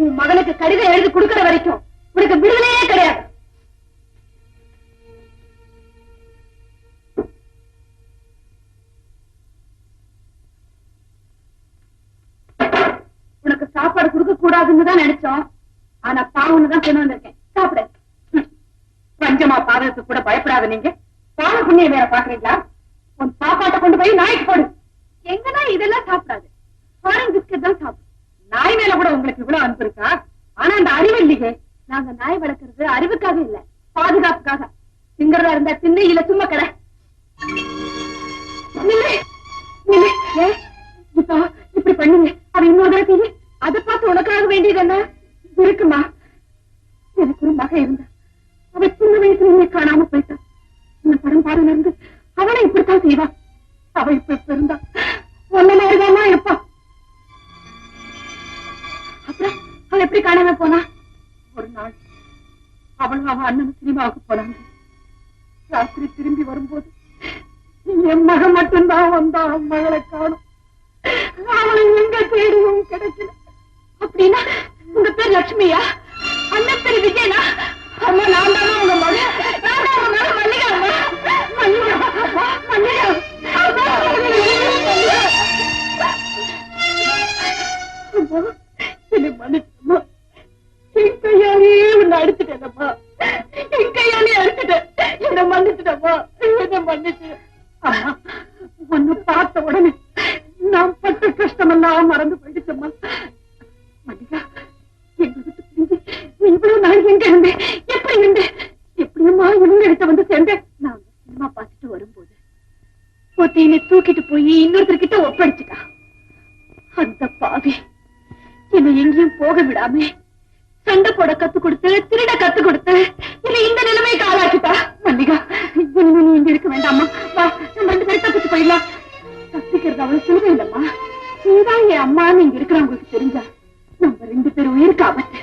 உன் மகனுக்கு கடிதம் எழுதி கொடுக்கிற வரைக்கும் உனக்கு விடுதலையே கிடையாது. உனக்கு சாப்பாடு கொடுக்க கூடாதுன்னு தான் நினைச்சோம். ஆனா பாவம்னு தான் கொண்டு வந்திருக்கேன். சாப்பிடு. பஞ்சமா பாதத்துக்கு கூட பயப்படாத. நீங்க பாவ புண்ணியம் வேற பாக்குறீங்களா? உன் சாப்பாட்டை கொண்டு போய் நாய்க்கு போடு. எங்கன்னா இதெல்லாம் சாப்பிடாது. ஃபாரின் பிஸ்கட் தான் சாப்பிடும். நாய் மேல கூட உங்களுக்கு இவ்வளவு அன்பு இருக்கா? ஆனா அந்த அறிவு இல்லையே. நாங்க நாய் வளர்க்கறது அறிவுக்காக இல்ல, பாதுகாப்புக்காக. திங்கறதா இருந்தா தின்னு, இல்ல சும்மா கடை. இப்போ இப்படி பண்ணுங்க. அவ இன்னொரு தடவை அதை பார்த்து உனக்காக வேண்டியது என்ன இருக்குமா? எனக்கு ஒரு மகன் இருந்தா, அவ சின்ன வயசுல காணாம போயிட்டா. உன் படம் பாருங்க இருந்து அவளை இப்படித்தான் செய்வா. அவ இப்ப இருந்தா ஒன்ன மாதிரிதானா இருப்பா. அப்புறம் அவ எப்படி காணாம போனா? ஒரு நாள் அவளும் அவன் அண்ணன் சினிமாவுக்கு போனாங்க. ராத்திரி திரும்பி வரும்போது என் மகன் மட்டும்தான் வந்தா. மகளை காணும். அவளை எங்க தேடியும் கிடைக்கல. அப்படின்னா உங்க பேர் லட்சுமியா? அண்ணன் பேர் விஜயனா? அம்மா, நான் தானே உங்க மகன். நான் தான் உங்க மகன். மல்லிகா அம்மா, மல்லிகா மல்லிகா என்னை மன்னிச்சம்மா. என் கையாலே உன்னை அடிச்சுட்டேனம்மா. என் கையாலே அடிச்சுட்டேன். என்னை மன்னிச்சுட்டம்மா. என்னை மன்னிச்சு. அம்மா, உன்னை பார்த்த உடனே நான் பட்ட கஷ்டமெல்லாம் மறந்து போயிடுச்சம்மா. மல்லிகா, எங்க விட்டு பிரிஞ்சு நீ இவ்வளவு நாள் எங்க இருந்தேன்? எப்படி இருந்தேன்? எப்படியம்மா இவங்க கிட்ட வந்து சேர்ந்தேன்? நான் சினிமா பார்த்துட்டு வரும்போது ஒத்தையில தூக்கிட்டு போய் இன்னொருத்தர்கிட்ட ஒப்படைச்சுட்டா. அந்த பாவி என்னை எங்கேயும் போக விடாம சண்டை போட கத்து கொடுத்து, திருட கத்து கொடுத்து என்னை இந்த நிலைமைக்கு ஆளாக்கிட்டா. மல்லிகா, இனிமே நீ இங்க இருக்க வேண்டாமா? வா, நம்ம 2 பேரும் தப்பிச்சு போயிடலாம். தப்பிக்கிறது அவ்வளவு சுலபம் இல்லம்மா. நீதான் என் அம்மான்னு இங்க இருக்கிறவங்களுக்கு தெரிஞ்சா நம்ம 2 பேரும் உயிருக்கு ஆபத்து.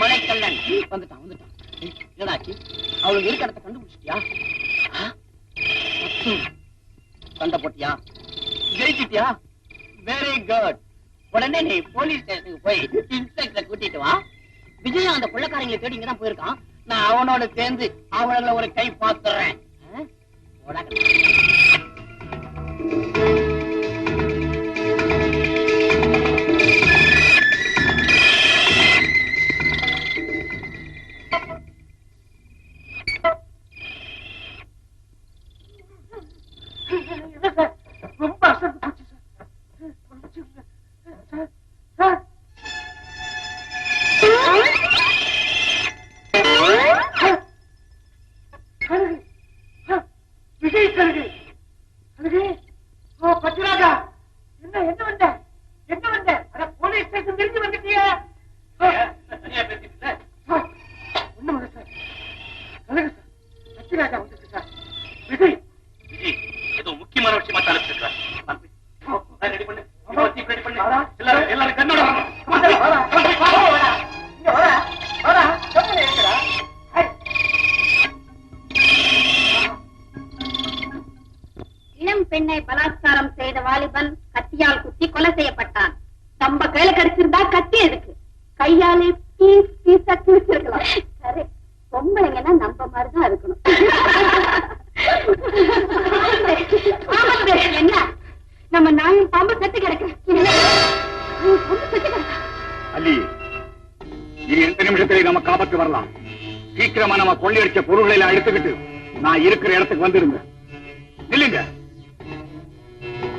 மலைக்கல்லன் வந்துட்டான் வந்துட்டான். என்னடாச்சு? அவளுக்கு இருக்க இடத்த கண்டுபிடிச்சிட்டியா? சண்டை போட்டியா? ஜெயிச்சிட்டியா? Very good. உடனே நீ போலீஸ் ஸ்டேஷனுக்கு போய் இன்ஸ்பெக்டரை கூட்டிட்டு வா. விஜய் அந்த கொள்ளக்காரங்களை தேடி இங்கதான் போயிருக்கான். நான் அவனோட சேர்ந்து அவங்கள ஒரு கை பாத்துறேன். ரொம்ப அசந்து போச்சு சார். விஜய் கழுகு கழுகு. ஓ பச்சராஜா, என்ன என்ன வந்த என்ன வந்த? அட போலீஸ் ஸ்டேஷன் தெரிஞ்சு வந்துட்டியா? தனியா பேசிட்டு ஒண்ணும் இல்ல சார். கழுகு சார், பச்சராஜா வந்துட்டு சார். விஜய் ஏதோ முக்கியமான விஷயமா தான் அனுப்பிச்சிருக்கான். ரெடி பண்ணு, ரெடி பண்ணு. எல்லாரும் கண்ணோட இளம் பெண்ணை பலாத்காரம் செய்த வாலிபன் கத்தியால் குத்தி கொலை செய்யப்பட்டான். தம்ப கையில கிடைச்சிருந்தா கத்தி எதுக்கு? கையாலே பீஸ் பீஸா கிழிச்சிருக்கலாம். சரி, பொம்பளைங்கன்னா நம்ம மாதிரிதான் இருக்கணும். என்ன நம்ம நாயும் பாம்பு செத்து கிடக்கு. அல்லி, இது எந்த நிமிஷத்திலே நம்ம காபத்து வரலாம். சீக்கிரமா நம்ம கொள்ளையடிச்ச பொருள்களை எல்லாம் எடுத்துக்கிட்டு நான் இருக்கிற இடத்துக்கு வந்துருங்க. இல்லைங்க,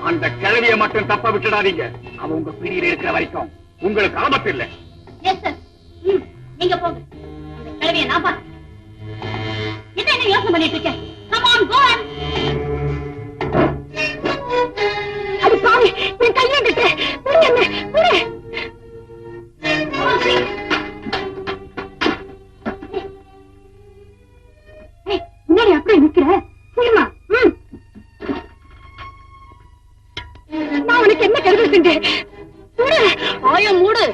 அந்த கிழவியை மட்டும் தப்ப விட்டுடாதீங்க. அவ உங்க பிடியில் இருக்கிற வரைக்கும் உங்களுக்கு ஆபத்து இல்லை. நீங்க போங்க, அந்த கிழவியை நான் பார்த்து என்ன யோசனை பண்ணிட்டு இருக்கேன். Come on, go on. அது பாவி, என் கையெழுத்து முன்னாடி அப்படியே நிக்கிற சரிமா? நான் உனக்கு என்ன கருது செஞ்சேன்? ஆயம் மூடு.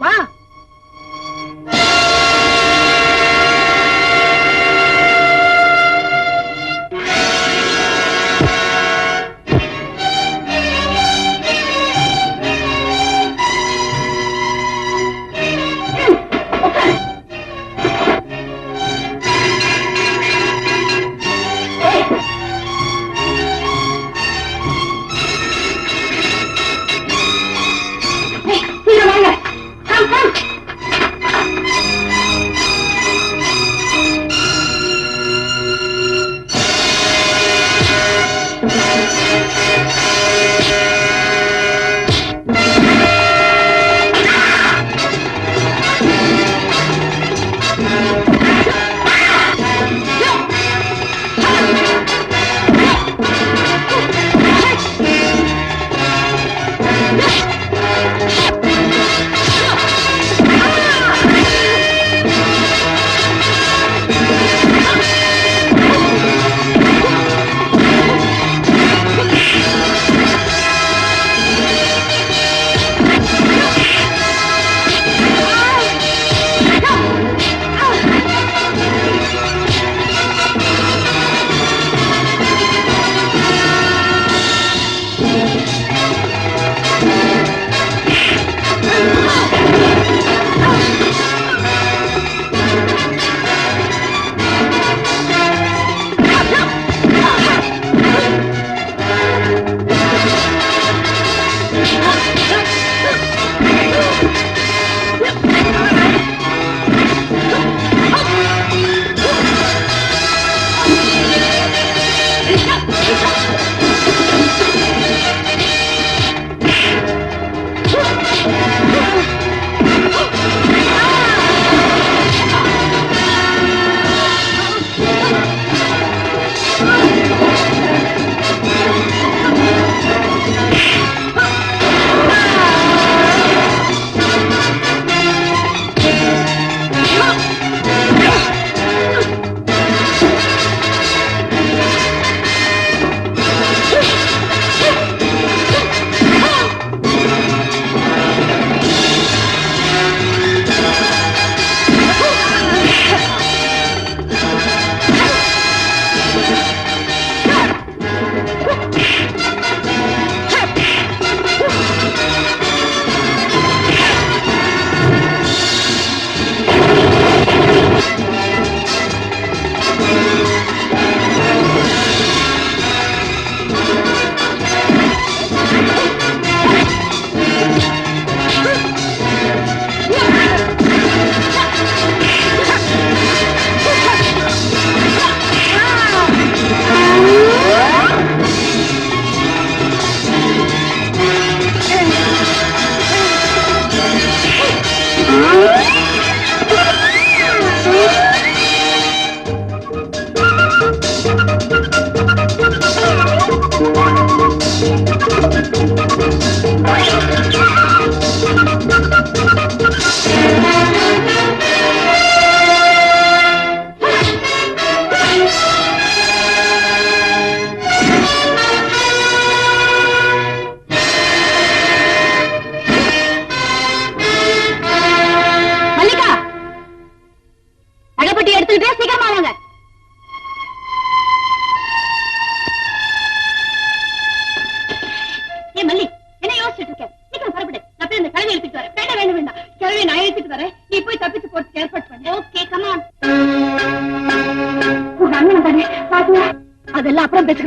வா.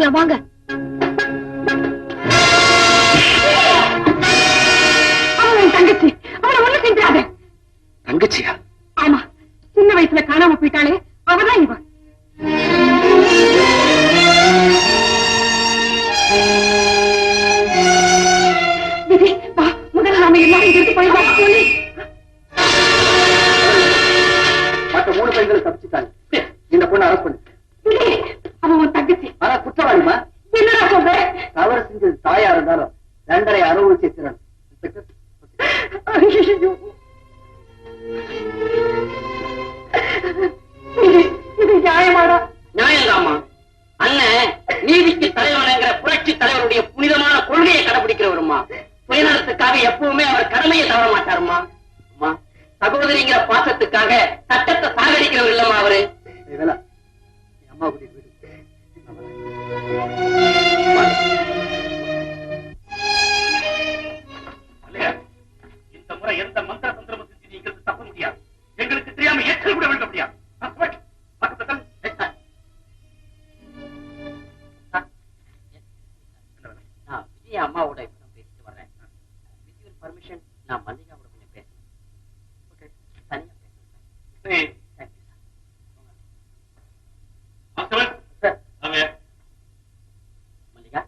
பாத்துக்கலாம் வாங்க. அவன் தங்கச்சி, அவனை ஒண்ணு செஞ்சாத. தங்கச்சியா? ஆமா, சின்ன வயசுல காணாம போயிட்டாலே அவதான் இவன். வா, முதல்ல நாம எல்லாரும் இருந்து போய் சொல்லி. மற்ற 3 பெண்களை தப்பிச்சுட்டாங்க. இந்த பொண்ணு அரெஸ்ட் பண்ணு. அவன் தங்கச்சி. ஆனா குற்றவாளிமா? என்னடா சொல்ற? தவறு செஞ்சது தாயா இருந்தாலும் தண்டனை அனுபவிச்சு திறன். இது நியாயமாடா? நியாயம்தாம்மா. அண்ணன் நீதிக்கு தலைவனுங்கிற புரட்சி தலைவருடைய புனிதமான கொள்கையை கடைபிடிக்கிறவருமா. சுயநலத்துக்காக எப்பவுமே அவர் கடமையை தவற மாட்டாருமா. அம்மா, சகோதரிங்கிற பாசத்துக்காக சட்டத்தை சாகடிக்கிறவர் இல்லம்மா அவரு. அம்மா கூட்டிட்டு போயிடு. இந்த முறை எந்த மந்திர தந்திரமும் செஞ்சு நீங்க தப்ப முடியாது. எங்களுக்கு தெரியாம எச்சல் கூட விழுக்க முடியாது. விஜய் அம்மாவோட இப்ப நான் பேசிட்டு வர்றேன். வித் யுவர் பர்மிஷன் நான் மல்லிகாவோட கொஞ்சம் பேசுறேன். ஓகே, தனியா பேசுறேன். மல்லிகா,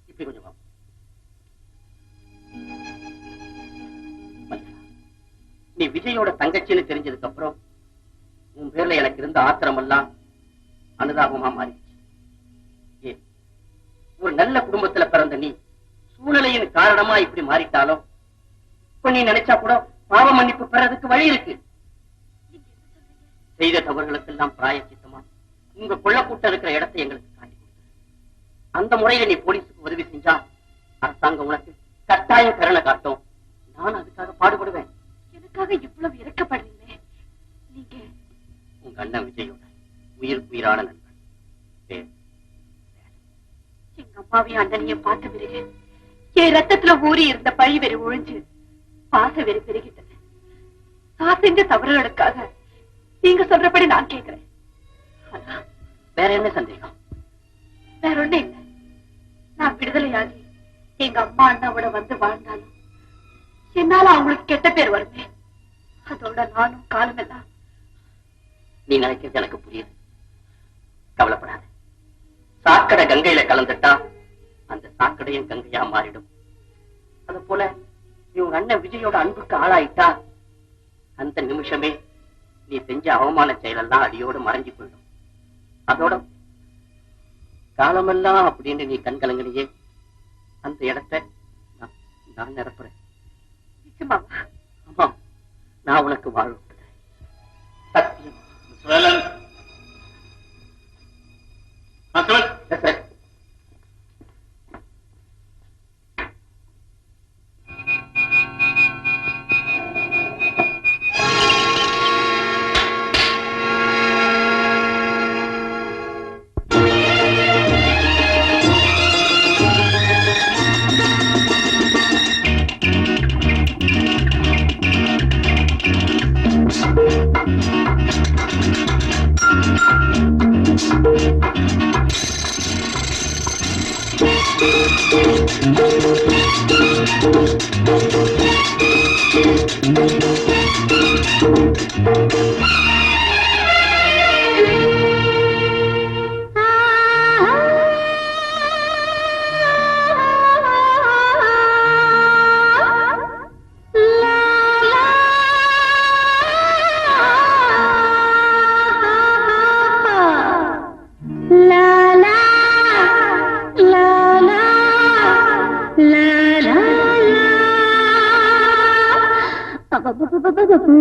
இப்படி கொஞ்சம் வா. மல்லிகா, நீ விஜயோட தங்கச்சின்னு தெரிஞ்சதுக்கு அப்புறம் உன் பேர்ல எனக்கு இருந்த ஆத்திரம் எல்லாம் அனுதாபமா மாறிடுச்சு. ஏன், ஒரு நல்ல குடும்பத்துல பிறந்த நீ சூழ்நிலையின் காரணமா இப்படி மாறிட்டாலும் இப்ப நீ நினைச்சா கூட பாவ மன்னிப்பு பெறதுக்கு வழி இருக்கு. செய்த தவறுகளுக்கெல்லாம் பிராயச்சித்தமா உங்க கொள்ளக்கூட்டம் இருக்கிற இடத்தை எங்களுக்கு காட்டி கொடுத்து அந்த முறையில நீ போலீஸுக்கு உதவி செஞ்சா அரசாங்கம் உனக்கு கட்டாயம் கருணை காட்டும். நான் அதுக்காக பாடுபடுவேன். எனக்காக இவ்வளவு இறக்கப்படுறீங்களே. நீங்க உங்க அண்ணன் விஜயோட உயிரான நண்பன். எங்க அம்மாவையும் அண்ணனையும் பார்த்த பிறகு என் ரத்தத்துல ஊறி இருந்த பழி வெறி ஒழிஞ்சு பாச வெறி பெருகிட்டது. நான் செஞ்ச தவறுகளுக்காக நீங்க சொல்றபடி நான் கேட்கிறேன். வேற என்ன சந்தேகம்? வேற ஒண்ணு இல்லை. நான் விடுதலையாகி எங்க அம்மா அண்ணாவோட வந்து வாழ்ந்தாலும் என்னால அவங்களுக்கு கெட்ட பேர் வருமே. அதோட நானும் காலமெல்லாம். நீ நினைக்கிறது எனக்கு புரியுது. கவலைப்படாத. சாக்கடை கங்கையில கலந்துட்டா அந்த சாக்கடையும் கங்கையா மாறிடும். அது போல இவங்க அண்ணன் விஜயோட அன்புக்கு ஆளாயிட்டா அந்த நிமிஷமே நீ செஞ்ச அவமான செயலெல்லாம் அடியோடு மறைஞ்சு போயிடும். அதோட காலமெல்லாம் அப்படின்னு நீ கண்கலங்கனையே அந்த இடத்தை நான் நிரப்புறேன். ஆமா, நான் உனக்கு வாழ சத்தியம்.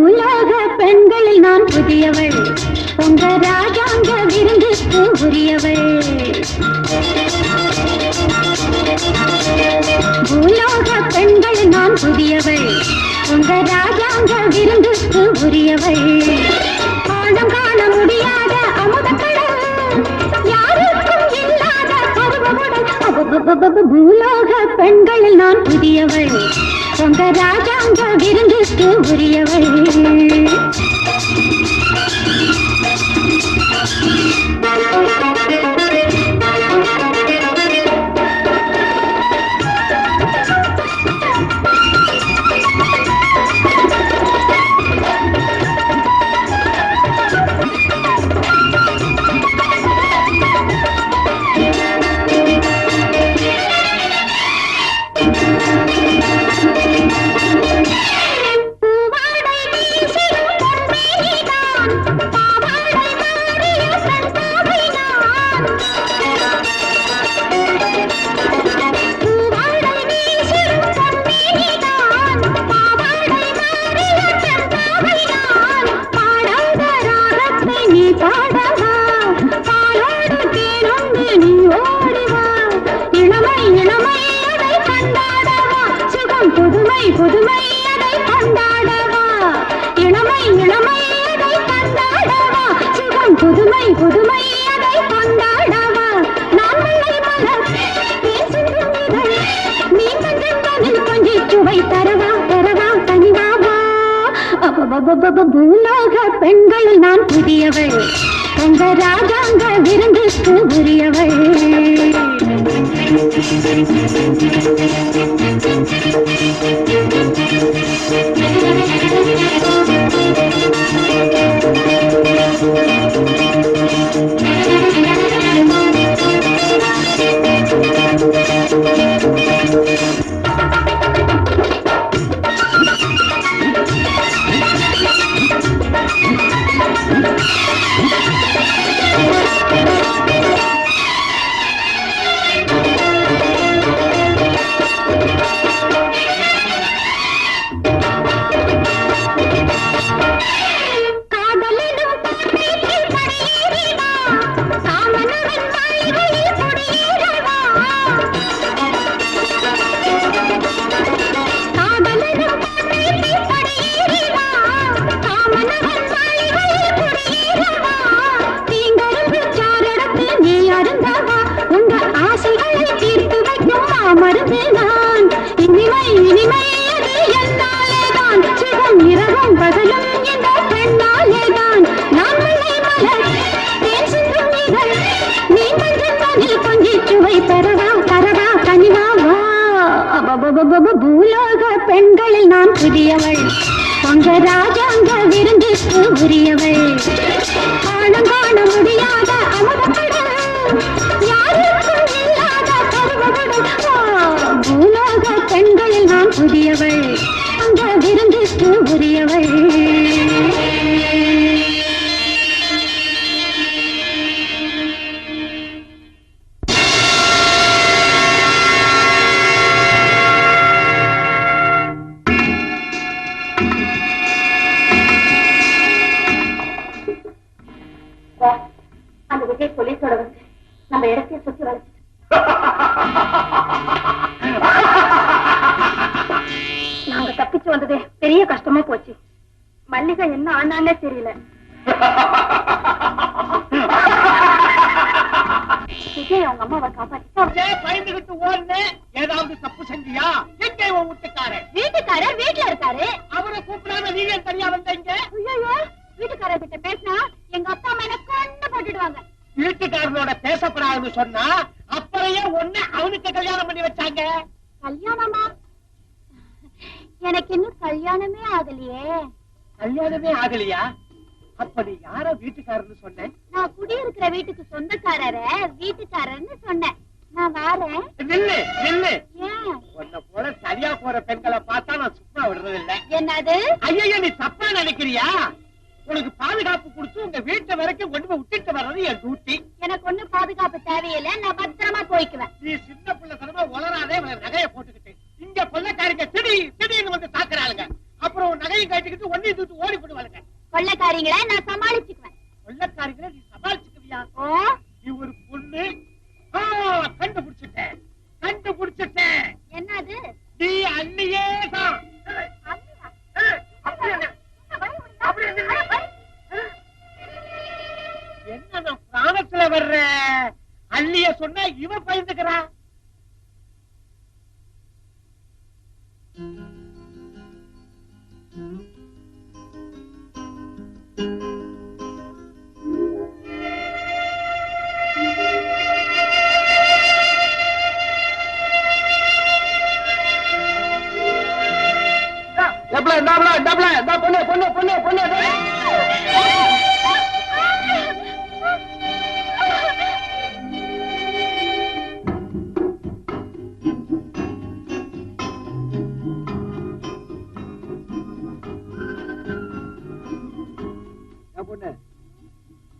உலக பெண்களில் நான் புதியவள், உங்க ராஜாங்க விருந்துக்கு உரியவள். உலக பெண்களில் நான் புதியவள், உங்க ராஜாங்க விருந்துக்கு உரியவள். ஆழம் காண முடியாத அமுதக்கடல், யாருக்கும் இல்லாத பருவமுடன். பூலோக பெண்களில் நான் புதியவள், உங்க ராஜாங்க விருந்துக்கு உரியவள். புதுமை அதை கொண்டாடவா இளமை இளமை அதை கொண்டாடவா சுகம் புதுமை புதுமை அதை கொண்டாடவா நான் முல்லை மலர் பேசும் இதழ் நீ கொஞ்சம் கொஞ்சம் சுவை தரவா தரவா தனிவாவா பூலோக பெண்களில் நான் புதியவள் தங்க ராஜாங்க விருந்துக்கு உரியவள் பூலோக பெண்களில் நான் புதியவள் பொங்க ராஜாங்க விருந்துக்கு உரியவள் காணம் காண முடியாத அமுதப்படல் யாருக்கும் இல்லாத பருவப்படல் பூலோக பெண்களில் நான் புதியவள் அந்த விருந்துக்கு உரியவள் போலீஸோட வந்து நம்ம இடத்தையே சுத்தி வளைச்சு நாங்க தப்பிச்சு வந்ததே பெரிய கஷ்டமா போச்சு. மல்லிகை என்ன ஆனானே தெரியல. விஜய் அவங்க அம்மாவை காப்பாத்தி பயந்துகிட்டு ஓடுன ஏதாவது தப்பு செஞ்சியா? எங்க உன் வீட்டுக்காரர்? வீட்டுக்காரர் வீட்டுல இருக்காரு. அவரை கூப்பிடாம நீங்க தனியா வந்தீங்க? ஐயோ வீட்டுக்காரர் கிட்ட பேசினா எங்க அப்பா அம்மா என்ன கொண்டு போட்டுடுவாங்க. வீட்டுக்காரனோட பேசப்படாதுன்னு சொன்னா அப்புறையே ஒண்ணு அவனுக்கு கல்யாணம் பண்ணி வச்சாங்க. கல்யாணமா? எனக்கு இன்னும் கல்யாணமே ஆகலையே. கல்யாணமே ஆகலையா? அப்ப நீ யார வீட்டுக்காரன்னு சொன்ன? நான் குடியிருக்கிற வீட்டுக்கு சொந்தக்காரர வீட்டுக்காரன்னு சொன்னேன். நான் வாரேன். நில்லு நில்லு. ஏன்? உன்னை போல சரியா போற பெண்களை பார்த்தா நான் சும்மா விடுறது இல்ல. என்னது? ஐயோ நீ தப்பா நினைக்கிறியா? உனக்கு பாதுகாப்பு கொடுத்து உங்க வீட்டை வரைக்கும் கொண்டு போய் விட்டுட்டு வர்றது என் டியூட்டி. எனக்கு ஒண்ணு பாதுகாப்பு தேவையில்லை. நான் பத்திரமா போய்க்குவேன். நீ சின்ன பிள்ளை தனமா வளராதே நகையை போட்டுக்கிட்டு இங்க கொள்ளைக்காரிங்க திடீர்னு வந்து தாக்குறாளுங்க. அப்புறம் நகையை கட்டிக்கிட்டு ஒன்னையும் தூத்து ஓடி போடுவாளுங்க. கொள்ளைக்காரிங்களை நான் சமாளிச்சுக்குவேன். கொள்ளைக்காரிகளை நீ சமாளிச்சுக்குவியா? நீ ஒரு பொண்ணு. கண்டுபிடிச்சிட்டேன் கண்டுபிடிச்சிட்டேன். என்னது? நீ அண்ணியே தான். என்ன நான் பிராணத்துல வர்ற அள்ளிய சொன்னா இவ பயந்துக்கிறா. பொண்ணு பொண்ணு பொண்ணு பொண்ணு பொண்ணு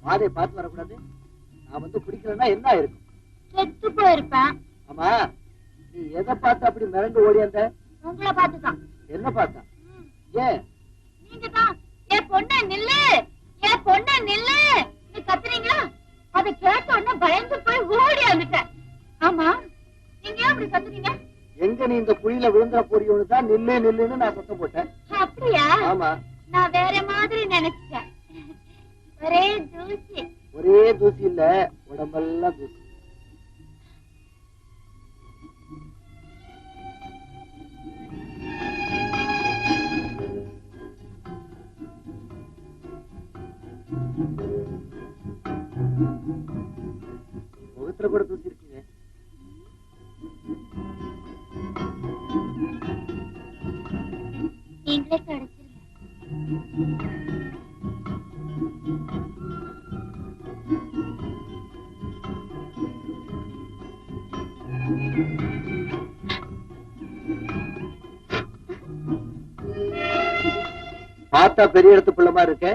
மாதை பார்த்து வரக்கூடாது. நான் வந்து பிடிக்கலன்னா என்ன இருக்கும்? செத்து போயிருப்பேன். ஆமா நீ எதை பார்த்து அப்படி மிரண்டு ஓடியாந்த? உங்களை பார்த்துதான். என்ன பார்த்தா? ஏன் நீங்க தான் என் பொண்ண நில்லு என் பொண்ண நில்லு நீ கத்துறீங்களா? அதை கேட்ட உடனே பயந்து போய் ஓடி வந்துட்டேன். ஆமா நீங்க ஏன் அப்படி கத்துறீங்க? எங்க நீ இந்த குழியில விழுந்துற போறியோன்னு தான் நில்லு நில்லுன்னு நான் சத்தம் போட்டேன். அப்படியா? ஆமா. நான் வேற மாதிரி நினைச்சேன். ஒரே தூசி. ஒரே தூசி இல்ல, உடம்பெல்லாம் தூசி. முகத்துல கூட தூசி இருக்கீங்க. நீங்களே தொடச்சிருங்க. பார்த்தா பெரிய இடத்து பிள்ளை மாதிரி இருக்க.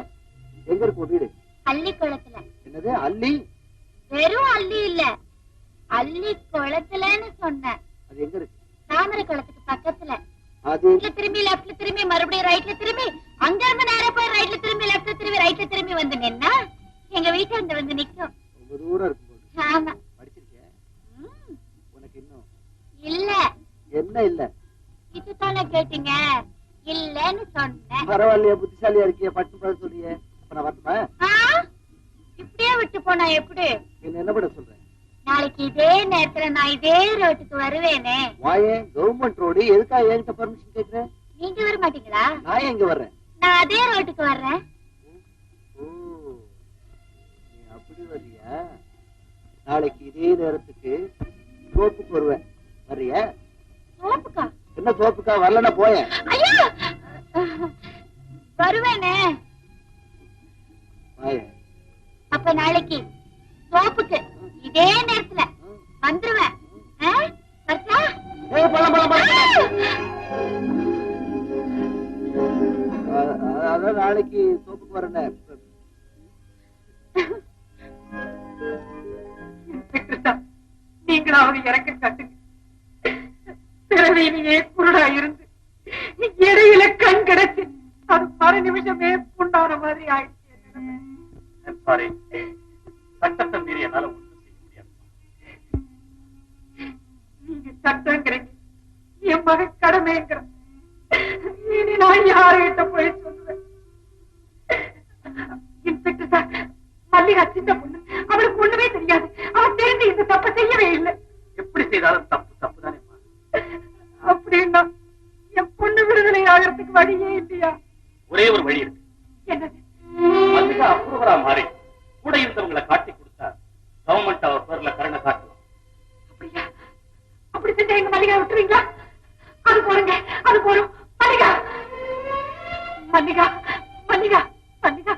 எங்க இருக்கும் வீடு? அள்ளி குளத்துல. என்னது அள்ளி? வெறும் அள்ளி இல்ல, அள்ளி குளத்துலன்னு சொன்னேன். அது எங்க இருக்கு? தாமரை குளத்துக்கு பக்கத்துல. அது திரும்பி லெப்ட்ல திரும்பி மறுபடியும் ரைட்ல திரும்பி அங்க இருந்து நேரா போய் ரைட்ல திரும்பி லெப்ட்ல திரும்பி ரைட்ல திரும்பி வந்து நின்னா எங்க வீட்டுல வந்து நிக்கும். ரொம்ப தூரம் இருக்கும் போது. ஆமா. படிச்சிருக்கியா? உனக்கு இன்னும் இல்ல. என்ன இல்ல? இதுதானே கேட்டீங்க? இல்லன்னு சொன்னேன். பரவாயில்லையா, புத்திசாலியா இருக்கிய, பட்டு பதில் சொல்லியே. அப்ப நான் வரட்டுமா? இப்படியே விட்டு போனா எப்படி? என்ன பண்ண சொல்றேன்? நாளைக்கு இதே நேரத்துல நான் இதே ரோட்டுக்கு வருவேனே. வாயே, கவர்மெண்ட் ரோடு, எதுக்காக என்கிட்ட பர்மிஷன் கேக்குற? நீங்க வர மாட்டீங்களா? நான் எங்க வர்றேன்? நான் அதே ரோட்டுக்கு வர்றேன். ஓ, நீ அப்படி வர்றியா? நாளைக்கு இதே நேரத்துக்கு சோப்புக்கு வருவேன். வர்றியா? சோப்புக்கா? என்ன சோப்புக்கா? வரலன்னா போயேன். ஐயோ, வருவேனே. வாயே. அப்ப நாளைக்கு சோப்புக்கு இதே நேரத்துல வந்துருவேன். அதான் நாளைக்கு சோப்புக்கு வரேன். நீங்களாவது இறக்க கட்டுங்க. பிறவியிலேயே குருடா இருந்து இடையில கண் கிடைச்சு அது மறு நிமிஷமே புண்டான மாதிரி ஆயிடுச்சு. சாரி, சட்டத்தை மீறி என்னால ஒன்றும் செய்ய முடியாது. நீங்க சட்டங்கிறீங்க, என் மகன் கடமைங்கிற. இனி நான் யாருகிட்ட போய் சொல்லுவேன்? இன்ஸ்பெக்டர் சார், மல்லிகா சின்ன பொண்ணு, அவளுக்கு ஒண்ணுமே தெரியாது. அவன் தெரிஞ்சு இந்த தப்பை செய்யவே இல்லை. எப்படி செய்தாலும் தப்பு தப்பு தானே. அப்படின்னா என் பொண்ணு விடுதலை ஆகிறதுக்கு வழியே இல்லையா? ஒரே ஒரு வழி இருக்கு. என்னது? மல்லிகா அப்ரூவரா மாறி கூட இருந்தவங்களை காட்டி கொடுத்தா கவர்மெண்ட் அவர் பேர்ல கருணை காட்டலாம். அப்படியா? அப்படி செஞ்சா எங்க மல்லிகா விட்டுருவீங்களா? அது போடுங்க, அது போடும். மல்லிகா, மல்லிகா, மல்லிகா, மல்லிகா,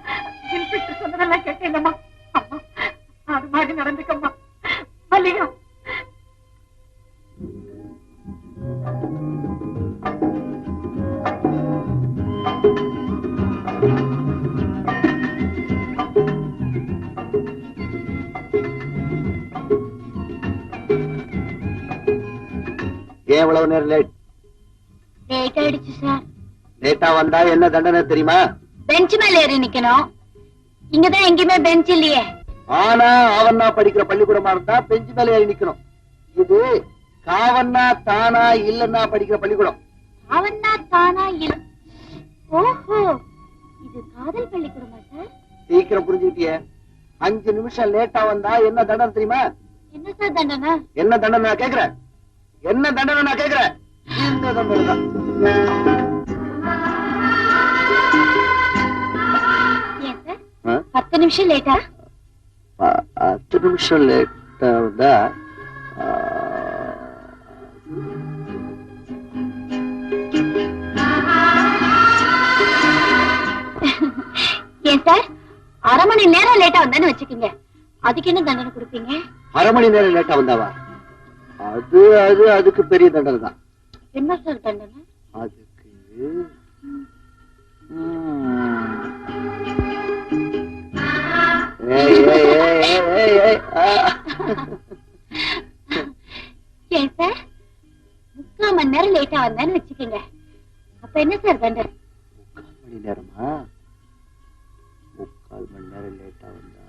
இன்ஸ்பெக்டர் சொன்னதெல்லாம் கேட்டேன்மா. அம்மா, அது மாதிரி நடந்துக்கம்மா. மல்லிகா, ஏன் இவ்வளவு நேரம் லேட்? லேட் ஆயிடுச்சு சார். லேட்டா வந்தா என்ன தண்டனை தெரியுமா? பெஞ்ச் மேல ஏறி நிக்கணும். இங்கதான் எங்கேயுமே பெஞ்ச் இல்லையே. ஆனா ஆவண்ணா படிக்கிற பள்ளிக்கூடமா இருந்தா பெஞ்சு மேல ஏறி நிக்கணும். இது காவண்ணா தானா இல்லன்னா படிக்கிற பள்ளிக்கூடம். காவண்ணா தானா இல்ல. ஓஹோ, இது காதல் பள்ளிக்கூடமா சார்? சீக்கிரம் புரிஞ்சுக்கிட்டியே. 5 நிமிஷம் லேட்டா வந்தா என்ன தண்டனை தெரியுமா? என்ன சார் தண்டனை? என்ன தண்டனை நான் கேக்குறேன்? என்ன தண்டனை நான் கேக்குறேன்? இந்த தண்டனை தான். ஏன் சார் 10 நிமிஷம் லேட்டா? 10 நிமிஷம் லேட்டா வந்தா ஏன் சார் 1/2 மணி நேரம் லேட்டா வந்தான்னு வச்சுக்கீங்க, அதுக்கு என்ன தண்டனை கொடுப்பீங்க? 1/2 மணி நேரம் லேட்டா வந்தாவா? அதுக்கு பெரிய தண்டனை தான். என்ன சார் தண்டனை? அதுக்கு ஏன் சார் 3/4 மணி நேரம் லேட்டா வந்தான்னு வச்சுக்கீங்க, அப்ப என்ன சார் தண்டனை? 3/4 மணி நேரமா? 3/4 மணி நேரம் லேட்டா வந்தா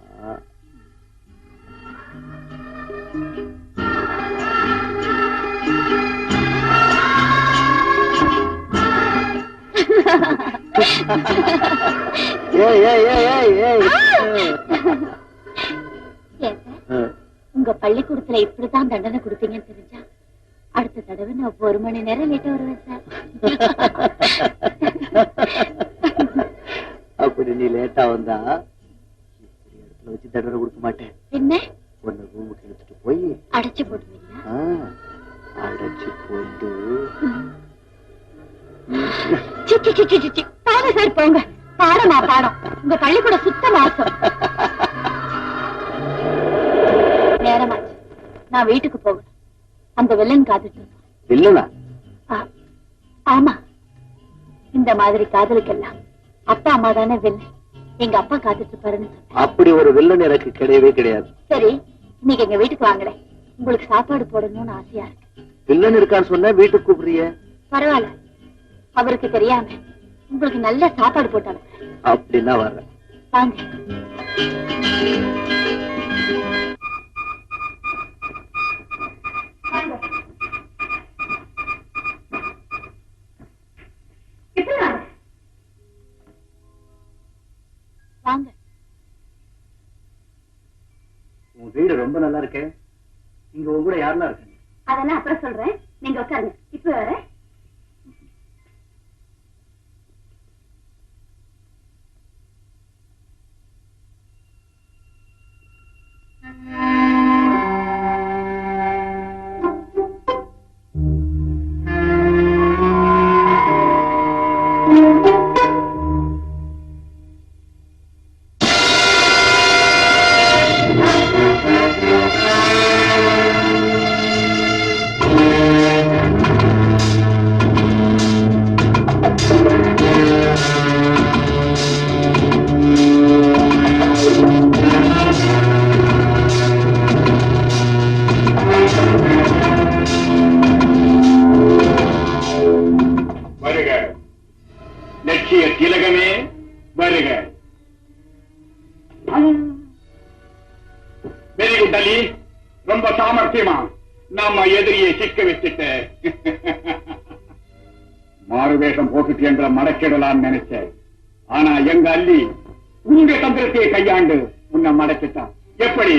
உங்க பள்ளிக்கூடத்துல இப்படிதான் தண்டனை கொடுத்தீங்கன்னு தெரிஞ்சா அடுத்த தடவை நான் 1 மணி நேரம் லேட்டா வருவேன் சார். அப்படி நீ லேட்டா வந்தா இடத்துல வச்சு தண்டனை கொடுக்க மாட்டேன். என்ன ஒன்னு ரூமுக்கு எடுத்துட்டு போய் அடைச்சு போடுவீங்களா? அடைச்சு போட்டு போங்க சார் போங்க. பாடமா பாடம். உங்க பள்ளிக்கூடம் சுத்த மாசம். நேரமாச்சு, நான் வீட்டுக்கு போகணும். அந்த வில்லன் காத்துட்டு வில்லனா? ஆமா, இந்த மாதிரி காதலுக்கெல்லாம் அப்பா அம்மா தானே வில்லன். எங்க அப்பா காத்துட்டு இருப்பாருன்னு சொன்னேன். அப்படி ஒரு வில்லன் எனக்கு கிடையவே கிடையாது. சரி, இன்னைக்கு எங்க வீட்டுக்கு வாங்கல, உங்களுக்கு சாப்பாடு போடணும்னு ஆசையா இருக்கு. வில்லன் இருக்கான்னு சொன்ன வீட்டுக்கு கூப்பிடுறிய? பரவாயில்ல, அவருக்கு தெரியாம உங்களுக்கு நல்ல சாப்பாடு போட்டாங்க. அப்படின்னா வர்றேன். வாங்க. வாங்க. உன் வீடு ரொம்ப நல்லா இருக்கே. இங்க உங்க கூட யாரெல்லாம் இருக்காங்க? அதெல்லாம் அப்புறம் சொல்றேன், நீங்க உட்காருங்க. இப்ப வர மடக்கிடலாம் நினைச்சேன். ஆனா எங்க அள்ளி உங்க தந்திரத்தை கையாண்டு உன்னை மடக்கிட்டான். எப்படி?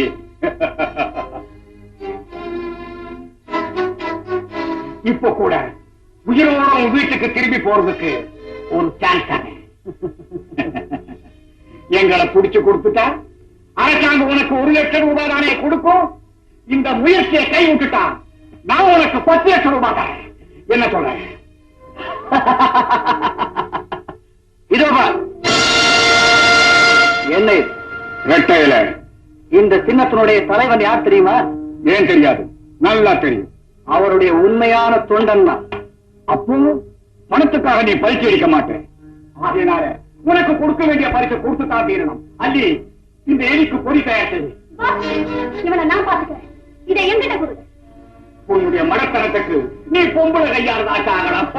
இப்ப கூட உயிரோட உன் வீட்டுக்கு திரும்பி போறதுக்கு ஒரு சான்ஸ் தானே. எங்களை புடிச்சு கொடுத்துட்டா அரசாங்கம் உனக்கு 1 லட்சம் ரூபாய் தானே கொடுக்கும். இந்த முயற்சியை கை விட்டுட்டா நான் உனக்கு 10 லட்சம் ரூபாய் தரேன். என்ன சொல்ற? இதோபா என்ன ரெட்டையில இந்த சின்னத்தினுடைய தலைவன் யார் தெரியுமா? ஏன் தெரியாது? நல்லா தெரியும். அவருடைய உண்மையான தொண்டன் தான். அப்போ பணத்துக்காக நீ பரிசு அளிக்க மாட்டேன். அதனால உனக்கு கொடுக்க வேண்டிய பரிசு கொடுத்துதான் தீரணும். அள்ளி இந்த எலிக்கு பொறி தயார் செய்ய. இவனை நான் பாத்துக்கிறேன். இதை எங்கிட்ட கொடுங்க. உன்னுடைய மடத்தனத்துக்கு நீ பொம்பளை கையாளதாக்க ஆகலாம்.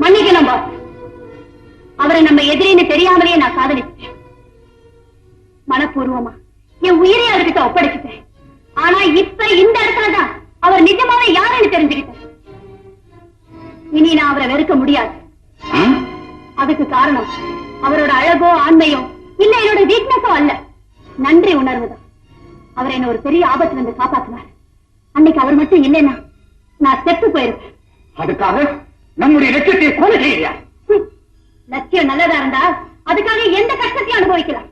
மன்னிக்கணும் பாஸ், அவரை நம்ம எதிரின்னு தெரியாமலே நான் காதலிச்சேன். மனப்பூர்வமா என் உயிரை அவர்கிட்ட ஒப்படைச்சிட்டேன். ஆனா இப்ப இந்த இடத்துலதான் அவர் நிஜமாவே யாருன்னு தெரிஞ்சுக்கிட்டேன். இனி நான் அவரை வெறுக்க முடியாது. அதுக்கு காரணம் அவரோட அழகோ ஆண்மையோ இல்ல என்னோட வீக்னஸோ அல்ல, நன்றி உணர்வுதான். அவர் என்ன ஒரு பெரிய ஆபத்துல இருந்து காப்பாத்தினார். அன்னைக்கு அவர் மட்டும் இல்லைன்னா நான் செத்து போயிருப்பேன். அதுக்காக நம்முடைய லட்சியத்தை கொலை செய்யா? லட்சியம் நல்லதா இருந்தா அதுக்காக எந்த கஷ்டத்தையும் அனுபவிக்கலாம்.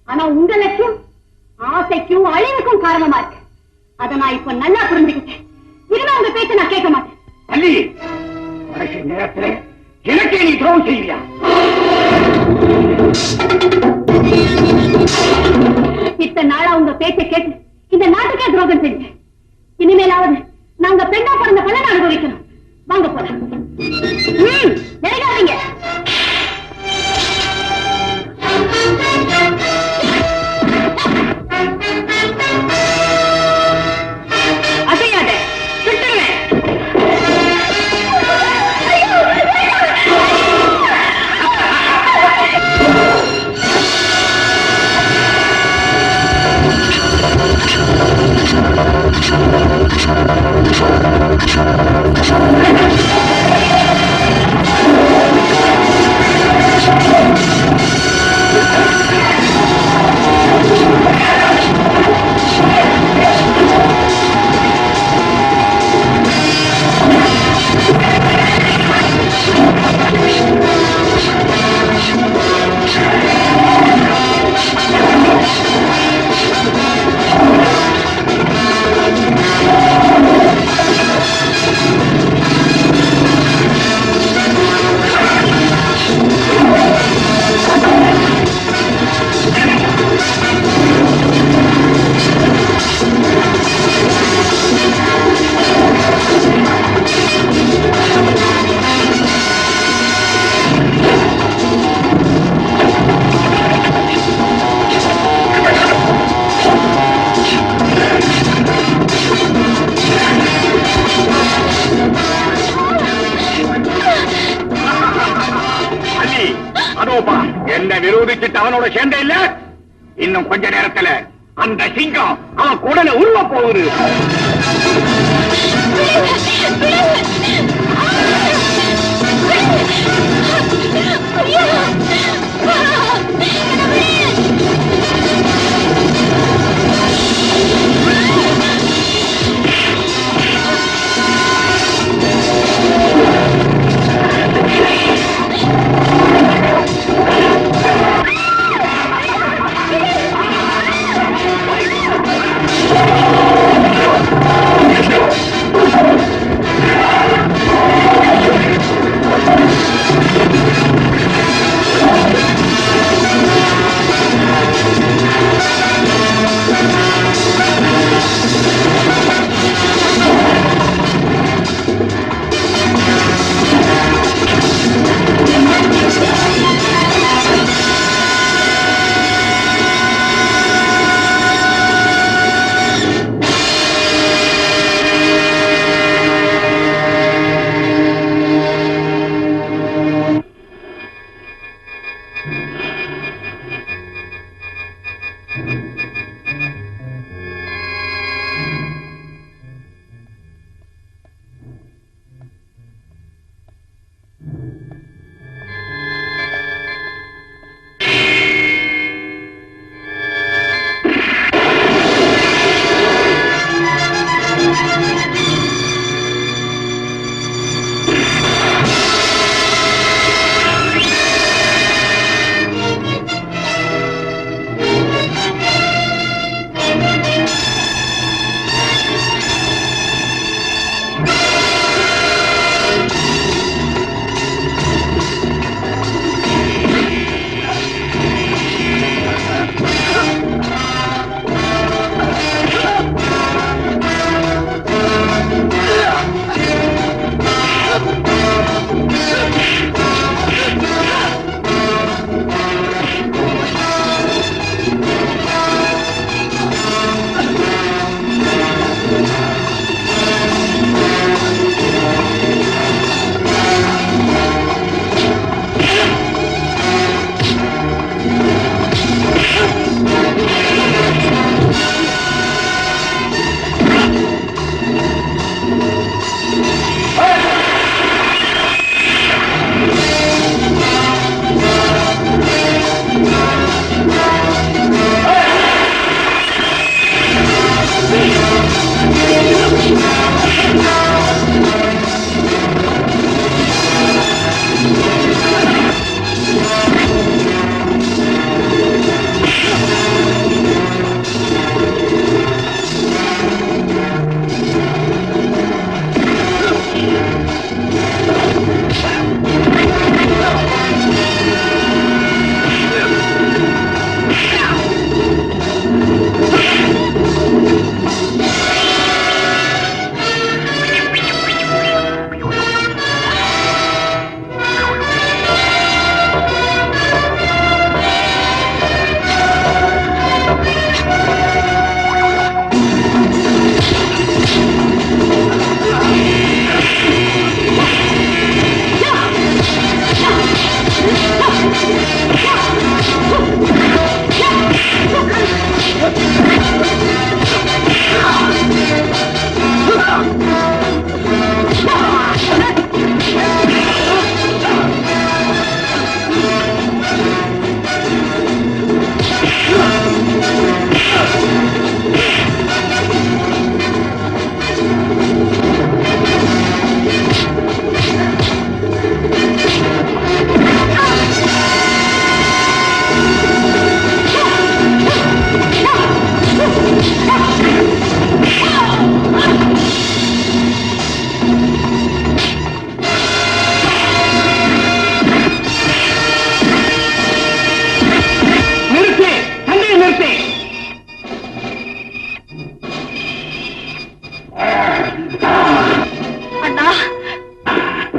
ஆனா உங்க லட்சியம் ஆசைக்கும் அழிவுக்கும் காரணமா இருக்கு. அதை நான் இப்ப நல்லா புரிஞ்சுக்கிட்டேன். இனிமே உங்க பேச்ச நான் கேட்க மாட்டேன். அள்ளி, கடைசி நேரத்தில் எனக்கே நீ துரோகம் செய்வியா? இத்தனை நாளா உங்க பேச்சை கேட்டு இந்த நாட்டுக்கே துரோகம் செஞ்சேன். இனிமேலாவது நாங்க பெண்ணா பிறந்த பலனை அனுபவிக்கணும். வாங்க போலாம். நெருங்காதீங்க. ராஜகோபா என்ன விரோதிச்சுட்டு அவனோட சேர்ந்த இல்ல, இன்னும் கொஞ்ச நேரத்துல அந்த சிங்கம் அவன் குடலை உருவ போகுது.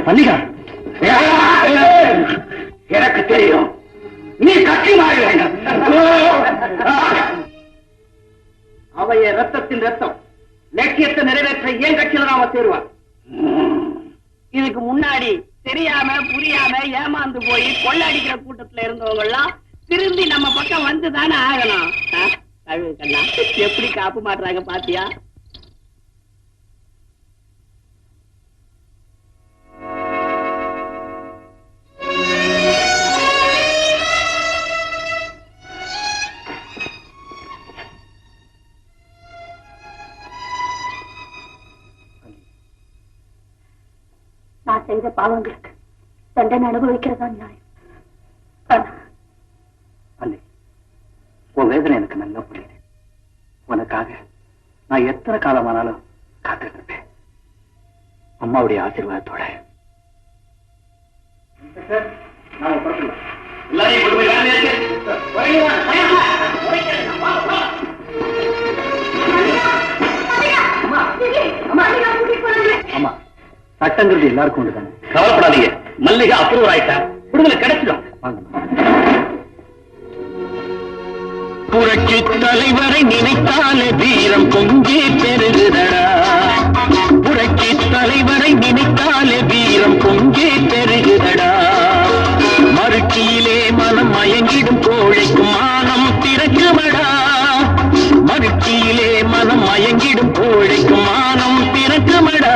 மல்லிகா, எனக்கு தெரியும் நீ கட்சி மாற வேண்டும். அவைய ரத்தத்தின் ரத்தம் லட்சியத்தை நிறைவேற்ற ஏன் கட்சியில நாம சேருவார். இதுக்கு முன்னாடி தெரியாம புரியாம ஏமாந்து போய் கொள்ளடிக்கிற கூட்டத்துல இருந்தவங்க எல்லாம் திரும்பி நம்ம பக்கம் வந்துதானே ஆகணும். கழுவு கண்ணா எப்படி காப்பு மாட்டுறாங்க பாத்தியா? நான் செய்த பாவங்களுக்கு தண்டனை அனுபவிக்கிறதா நியாயம். அல்லி, உன் வேதனை எனக்கு நல்லா புரியுது. உனக்காக நான் எத்தனை காலமானாலும் காத்திருப்பேன். அம்மாவுடைய ஆசீர்வாதத்தோட அம்மா, சட்டங்கிறது எல்லாருக்கும் உண்டுதானே. கவலைப்படாதீங்க, மல்லிகை அப்ரூவ் ஆயிட்டா விடுதலை கிடைச்சிடும். புரட்சி தலைவரை நினைத்தாலே வீரம் பொங்கி பெருகுதடா. புரட்சி தலைவரை நினைத்தாலே வீரம் பொங்கி பெருகுதடா. மறுக்கியிலே மனம் மயங்கிடும் கோழைக்கும் மானம் திறக்குமடா. மறுக்கியிலே மனம் மயங்கிடும் கோழைக்கும் மானம் திறக்குமடா.